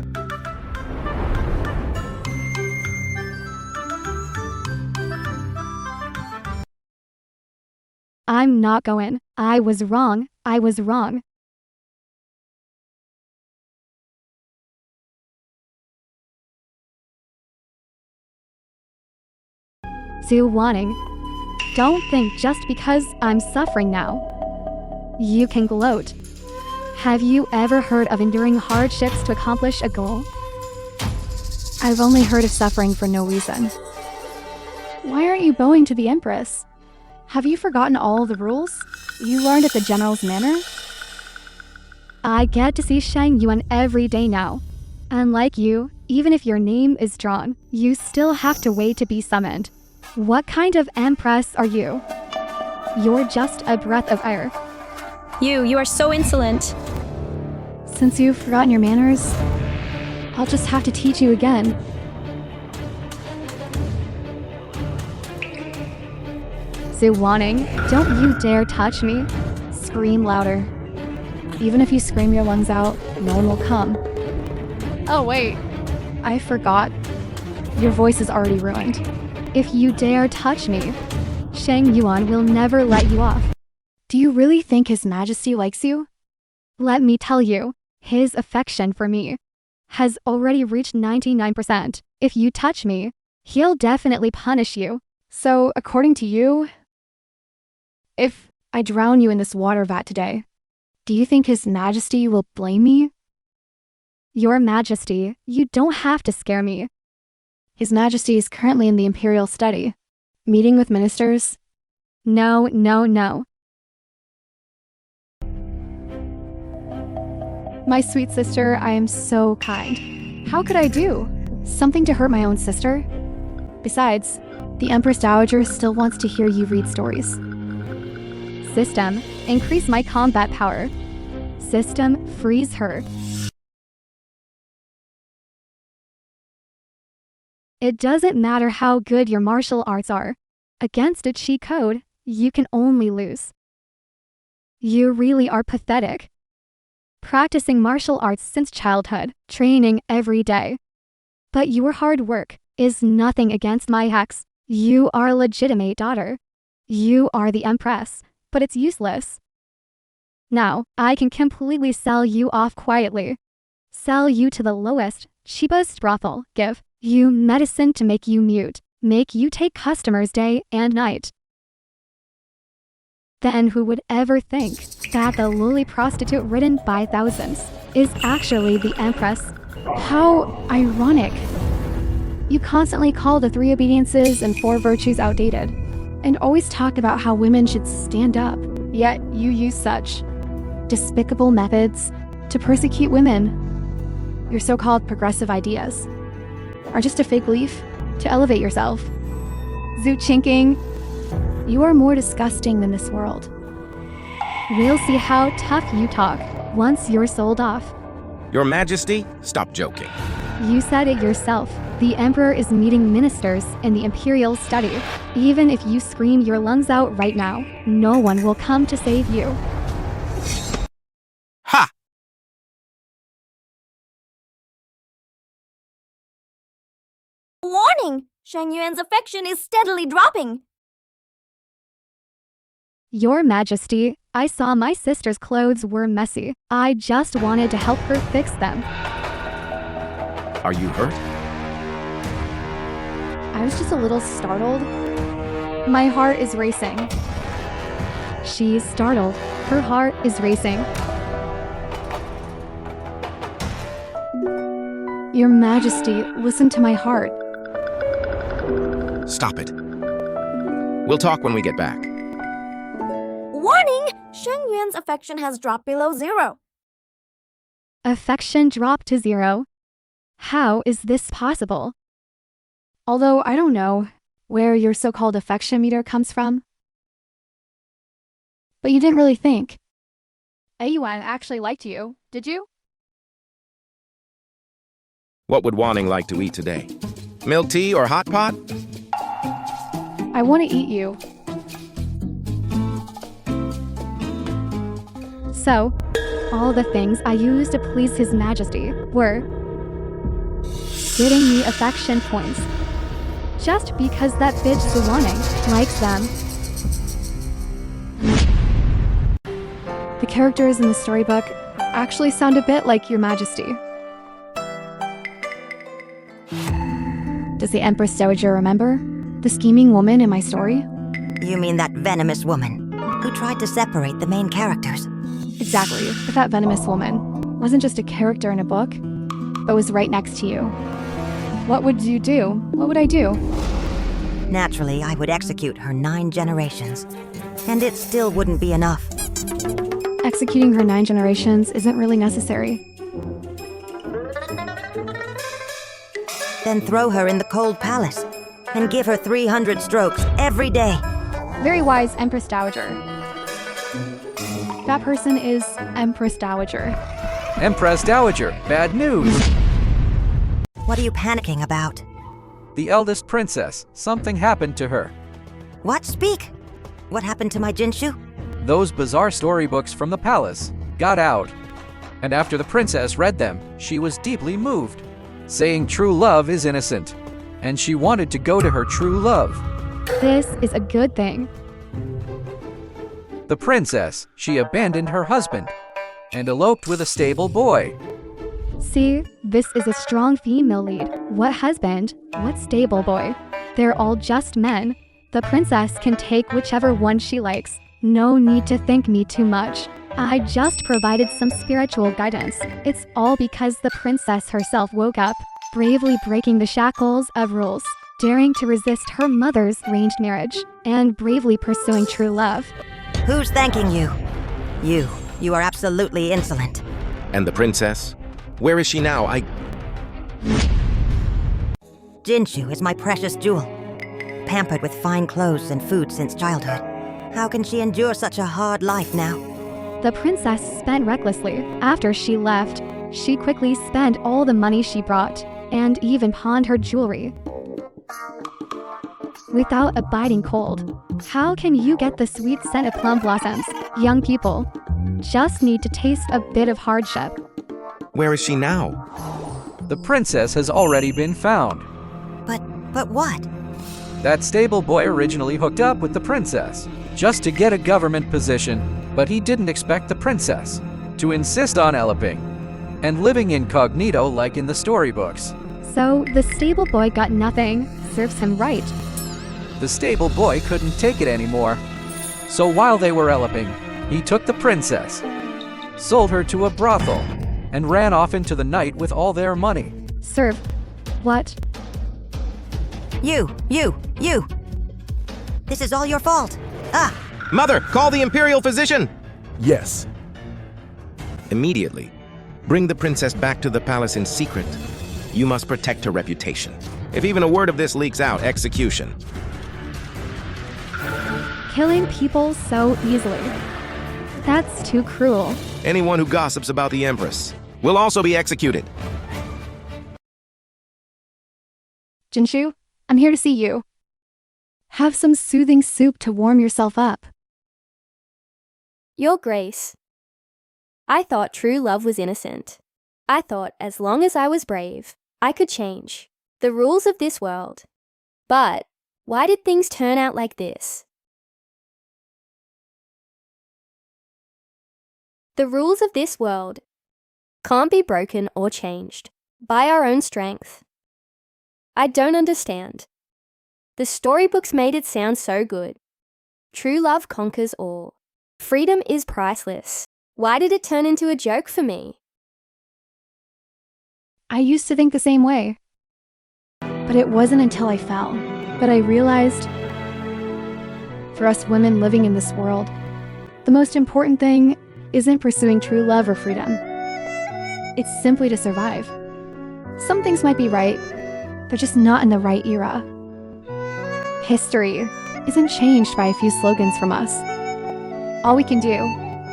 I'm not going. I was wrong. I was wrong. Zhu Wanting. Don't think just because I'm suffering now, you can gloat. Have you ever heard of enduring hardships to accomplish a goal? I've only heard of suffering for no reason. Why aren't you bowing to the Empress? Have you forgotten all the rules you learned at the General's Manor? I get to see Shang Yuan every day now. Unlike you, even if your name is drawn, you still have to wait to be summoned. What kind of Empress are you? You're just a breath of air. You are so insolent. Since you've forgotten your manners, I'll just have to teach you again. Zhu Wanting, don't you dare touch me. Scream louder. Even if you scream your lungs out, no one will come. Oh wait, I forgot. Your voice is already ruined. If you dare touch me, Shang Yuan will never let you off. Do you really think His Majesty likes you? Let me tell you, his affection for me has already reached 99%. If you touch me, he'll definitely punish you. So, according to you, if I drown you in this water vat today, do you think His Majesty will blame me? Your Majesty, you don't have to scare me. His Majesty is currently in the Imperial study, meeting with ministers. No. My sweet sister, I am so kind. How could I do something to hurt my own sister? Besides, the Empress Dowager still wants to hear you read stories. System, increase my combat power. System, freeze her. It doesn't matter how good your martial arts are. Against a cheat code, you can only lose. You really are pathetic. Practicing martial arts since childhood, training every day. But your hard work is nothing against my hex. You are a legitimate daughter. You are the Empress, but it's useless. Now, I can completely sell you off quietly. Sell you to the lowest, cheapest brothel, give you medicine to make you mute, make you take customers day and night. Then who would ever think that the lowly prostitute ridden by thousands is actually the Empress? How ironic. You constantly call the 3 obediences and 4 virtues outdated, and always talk about how women should stand up, yet you use such despicable methods to persecute women. Your so-called progressive ideas are just a fig leaf to elevate yourself. Zhu Qingqing, you are more disgusting than this world. We'll see how tough you talk once you're sold off. Your Majesty, stop joking. You said it yourself. The Emperor is meeting ministers in the Imperial study. Even if you scream your lungs out right now, no one will come to save you. Ha! Warning! Shang Yuan's affection is steadily dropping. Your Majesty, I saw my sister's clothes were messy. I just wanted to help her fix them. Are you hurt? I was just a little startled. My heart is racing. She's startled. Her heart is racing. Your Majesty, listen to my heart. Stop it. We'll talk when we get back. Warning! Sheng Yuan's affection has dropped below 0. Affection dropped to 0. How is this possible? Although I don't know where your so-called affection meter comes from. But you didn't really think Yuan actually liked you, did you? What would Wanning like to eat today? Milk tea or hot pot? I want to eat you. So, all the things I used to please His Majesty were getting me affection points. Just because that bitch Wanning likes them. The characters in the storybook actually sound a bit like Your Majesty. Does the Empress Dowager remember the scheming woman in my story? You mean that venomous woman who tried to separate the main characters? Exactly. If that venomous woman wasn't just a character in a book, but was right next to you, what would you do? What would I do? Naturally, I would execute her 9 generations, and it still wouldn't be enough. Executing her 9 generations isn't really necessary. Then throw her in the cold palace and give her 300 strokes every day. Very wise, Empress Dowager. That person is Empress Dowager. Empress Dowager, bad news! What are you panicking about? The eldest princess, something happened to her. What? Speak! What happened to my Jinshu? Those bizarre storybooks from the palace got out. And after the princess read them, she was deeply moved, saying true love is innocent. And she wanted to go to her true love. This is a good thing. The princess, she abandoned her husband and eloped with a stable boy. See, this is a strong female lead. What husband? What stable boy? They're all just men. The princess can take whichever one she likes. No need to thank me too much. I just provided some spiritual guidance. It's all because the princess herself woke up, bravely breaking the shackles of rules, daring to resist her mother's arranged marriage, and bravely pursuing true love. Who's thanking you? You are absolutely insolent. And the princess? Where is she now? Jinshu is my precious jewel. Pampered with fine clothes and food since childhood. How can she endure such a hard life now? The princess spent recklessly. After she left, she quickly spent all the money she brought, and even pawned her jewelry. Without a biting cold, how can you get the sweet scent of plum blossoms? Young people just need to taste a bit of hardship. Where is she now? The princess has already been found. But what? That stable boy originally hooked up with the princess, just to get a government position, but he didn't expect the princess to insist on eloping and living incognito like in the storybooks. So the stable boy got nothing, serves him right. The stable boy couldn't take it anymore. So while they were eloping, he took the princess, sold her to a brothel, and ran off into the night with all their money. Serve? What? You! This is all your fault. Ah! Mother, call the imperial physician! Yes. Immediately. Bring the princess back to the palace in secret. You must protect her reputation. If even a word of this leaks out, execution. Killing people so easily. That's too cruel. Anyone who gossips about the Empress will also be executed. Jinshu, I'm here to see you. Have some soothing soup to warm yourself up. Your Grace, I thought true love was innocent. I thought as long as I was brave, I could change the rules of this world. But why did things turn out like this? The rules of this world can't be broken or changed by our own strength. I don't understand. The storybooks made it sound so good. True love conquers all. Freedom is priceless. Why did it turn into a joke for me? I used to think the same way. But it wasn't until I fell that I realized, for us women living in this world, the most important thing isn't pursuing true love or freedom. It's simply to survive. Some things might be right, they're just not in the right era. History isn't changed by a few slogans from us. All we can do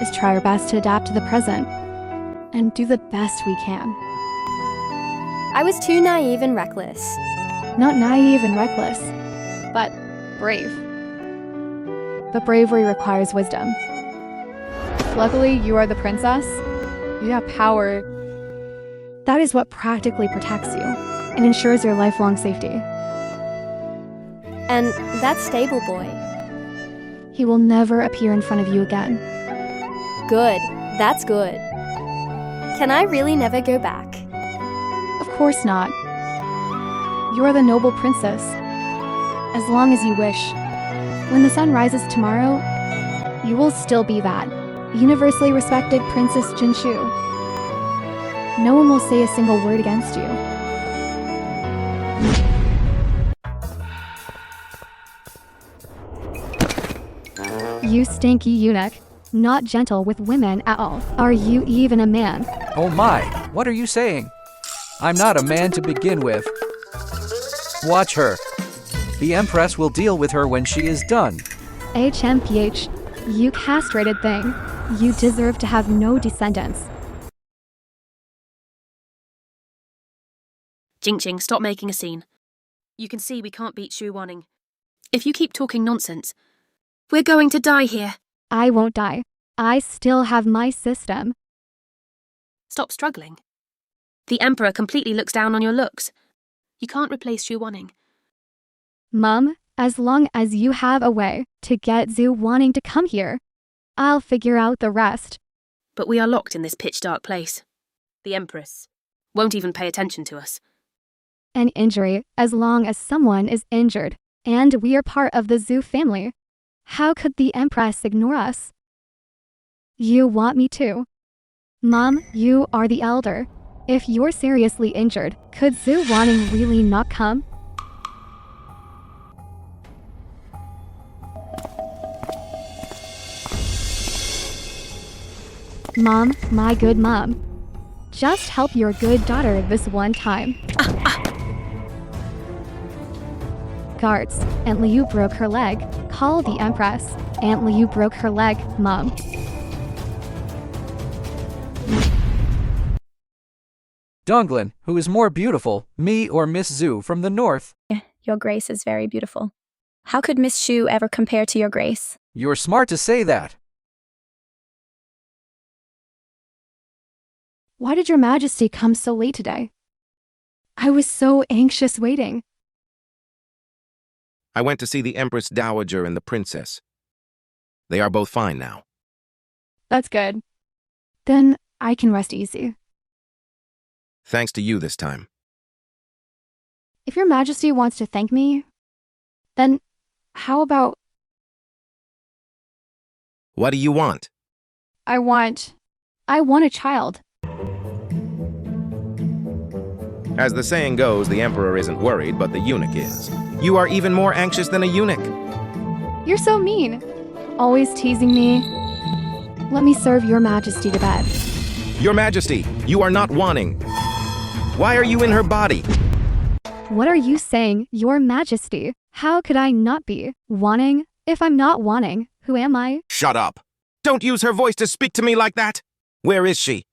is try our best to adapt to the present and do the best we can. I was too naive and reckless. Not naive and reckless, but brave. But bravery requires wisdom. Luckily, you are the princess. You have power. That is what practically protects you and ensures your lifelong safety. And that stable boy. He will never appear in front of you again. Good. That's good. Can I really never go back? Of course not. You are the noble princess. As long as you wish. When the sun rises tomorrow, you will still be that universally respected Princess Jinshu. No one will say a single word against you. You stinky eunuch. Not gentle with women at all. Are you even a man? Oh my, what are you saying? I'm not a man to begin with. Watch her. The Empress will deal with her when she is done. HMPH, you castrated thing. You deserve to have no descendants. Jing, stop making a scene. You can see we can't beat Shu Wanning. If you keep talking nonsense, we're going to die here. I won't die. I still have my system. Stop struggling. The Emperor completely looks down on your looks. You can't replace Shu Wanning. Mum, as long as you have a way to get Zhu wanting to come here, I'll figure out the rest. But we are locked in this pitch-dark place. The Empress won't even pay attention to us. An injury, as long as someone is injured, and we are part of the Zhu family. How could the Empress ignore us? You want me to. Mom, you are the elder. If you're seriously injured, could Zhu wanting really not come? Mom, my good mom. Just help your good daughter this one time. Guards, Aunt Liu broke her leg. Call the Empress. Aunt Liu broke her leg, Mom. Donglin, who is more beautiful, me or Miss Zhu from the north? Your Grace is very beautiful. How could Miss Shu ever compare to your Grace? You're smart to say that. Why did your Majesty come so late today? I was so anxious waiting. I went to see the Empress Dowager and the Princess. They are both fine now. That's good. Then I can rest easy. Thanks to you this time. If your Majesty wants to thank me, then how about... What do you want? I want a child. As the saying goes, the Emperor isn't worried, but the eunuch is. You are even more anxious than a eunuch. You're so mean. Always teasing me. Let me serve your Majesty to bed. Your Majesty, you are not wanting. Why are you in her body? What are you saying, your Majesty? How could I not be wanting? If I'm not wanting, who am I? Shut up. Don't use her voice to speak to me like that. Where is she?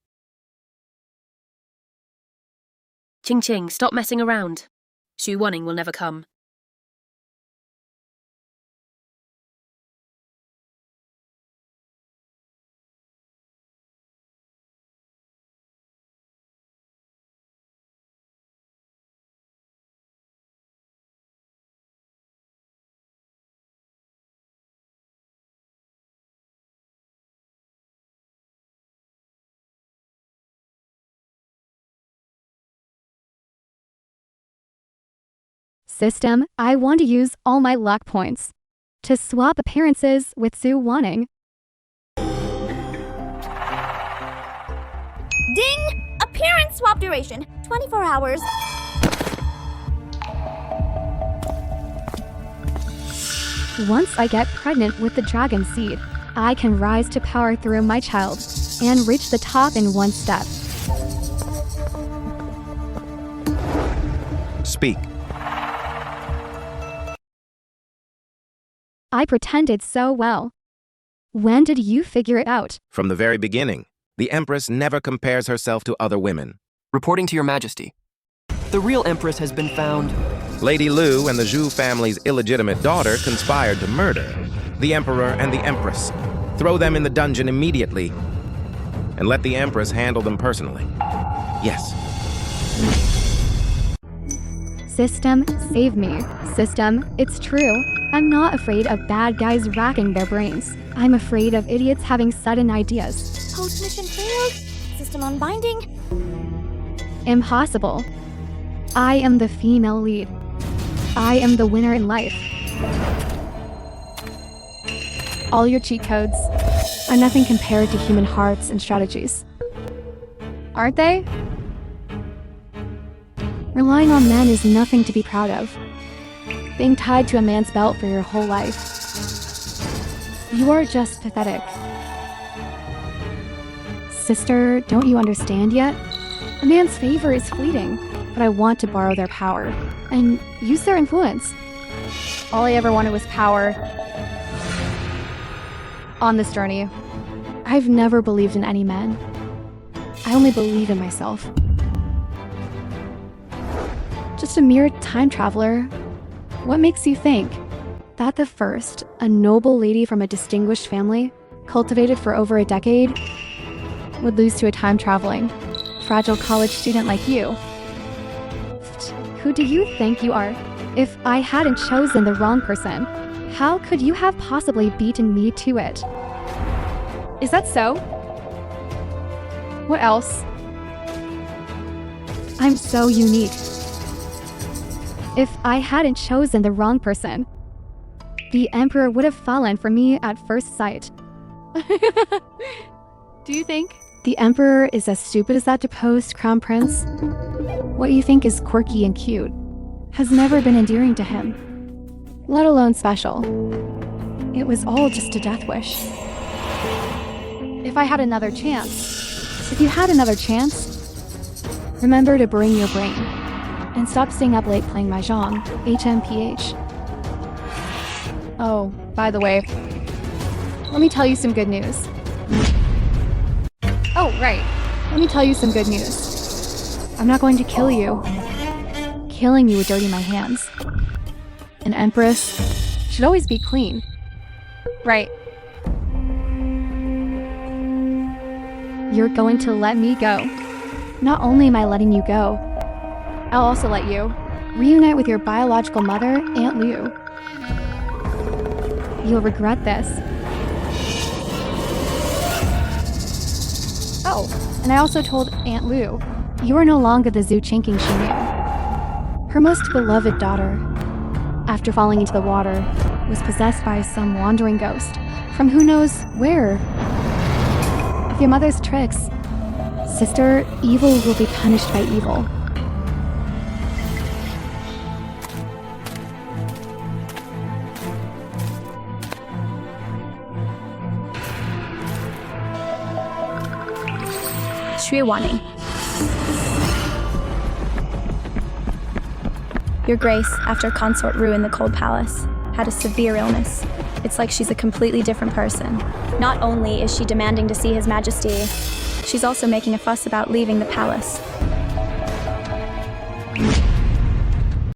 Ching, stop messing around. Shu Wanning will never come. System, I want to use all my luck points to swap appearances with Zhu Wanning. Ding! Appearance swapped duration, 24 hours. Once I get pregnant with the dragon seed, I can rise to power through my child and reach the top in one step. Speak. I pretended so well. When did you figure it out? From the very beginning, the Empress never compares herself to other women. Reporting to your majesty. The real Empress has been found. Lady Lu and the Zhu family's illegitimate daughter conspired to murder the Emperor and the Empress. Throw them in the dungeon immediately, and let the Empress handle them personally. Yes. System, save me. System, it's true. I'm not afraid of bad guys racking their brains. I'm afraid of idiots having sudden ideas. Post-mission failed. System unbinding. Impossible. I am the female lead. I am the winner in life. All your cheat codes are nothing compared to human hearts and strategies. Aren't they? Relying on men is nothing to be proud of. Being tied to a man's belt for your whole life. You are just pathetic. Sister, don't you understand yet? A man's favor is fleeting, but I want to borrow their power and use their influence. All I ever wanted was power. On this journey, I've never believed in any man. I only believe in myself. Just a mere time traveler. What makes you think that the first, a noble lady from a distinguished family, cultivated for over a decade, would lose to a time-traveling, fragile college student like you? Who do you think you are? If I hadn't chosen the wrong person, how could you have possibly beaten me to it? Is that so? What else? I'm so unique. If I hadn't chosen the wrong person, the Emperor would have fallen for me at first sight. Do you think? The Emperor is as stupid as that deposed Crown Prince? What you think is quirky and cute has never been endearing to him, let alone special. It was all just a death wish. If I had another chance, if you had another chance, remember to bring your brain and stop staying up late playing Mahjong, HMPH. Oh, by the way, let me tell you some good news. Oh, right. Let me tell you some good news. I'm not going to kill you. Killing you would dirty my hands. An Empress should always be clean. Right. You're going to let me go. Not only am I letting you go, I'll also let you reunite with your biological mother, Aunt Lu. You'll regret this. Oh, and I also told Aunt Lu, you are no longer the Zhu Chinking she knew. Her most beloved daughter, after falling into the water, was possessed by some wandering ghost from who knows where. Of your mother's tricks, sister, evil will be punished by evil. Warning. Your Grace, after Consort ruined the Cold Palace, had a severe illness. It's like she's a completely different person. Not only is she demanding to see His Majesty, she's also making a fuss about leaving the palace.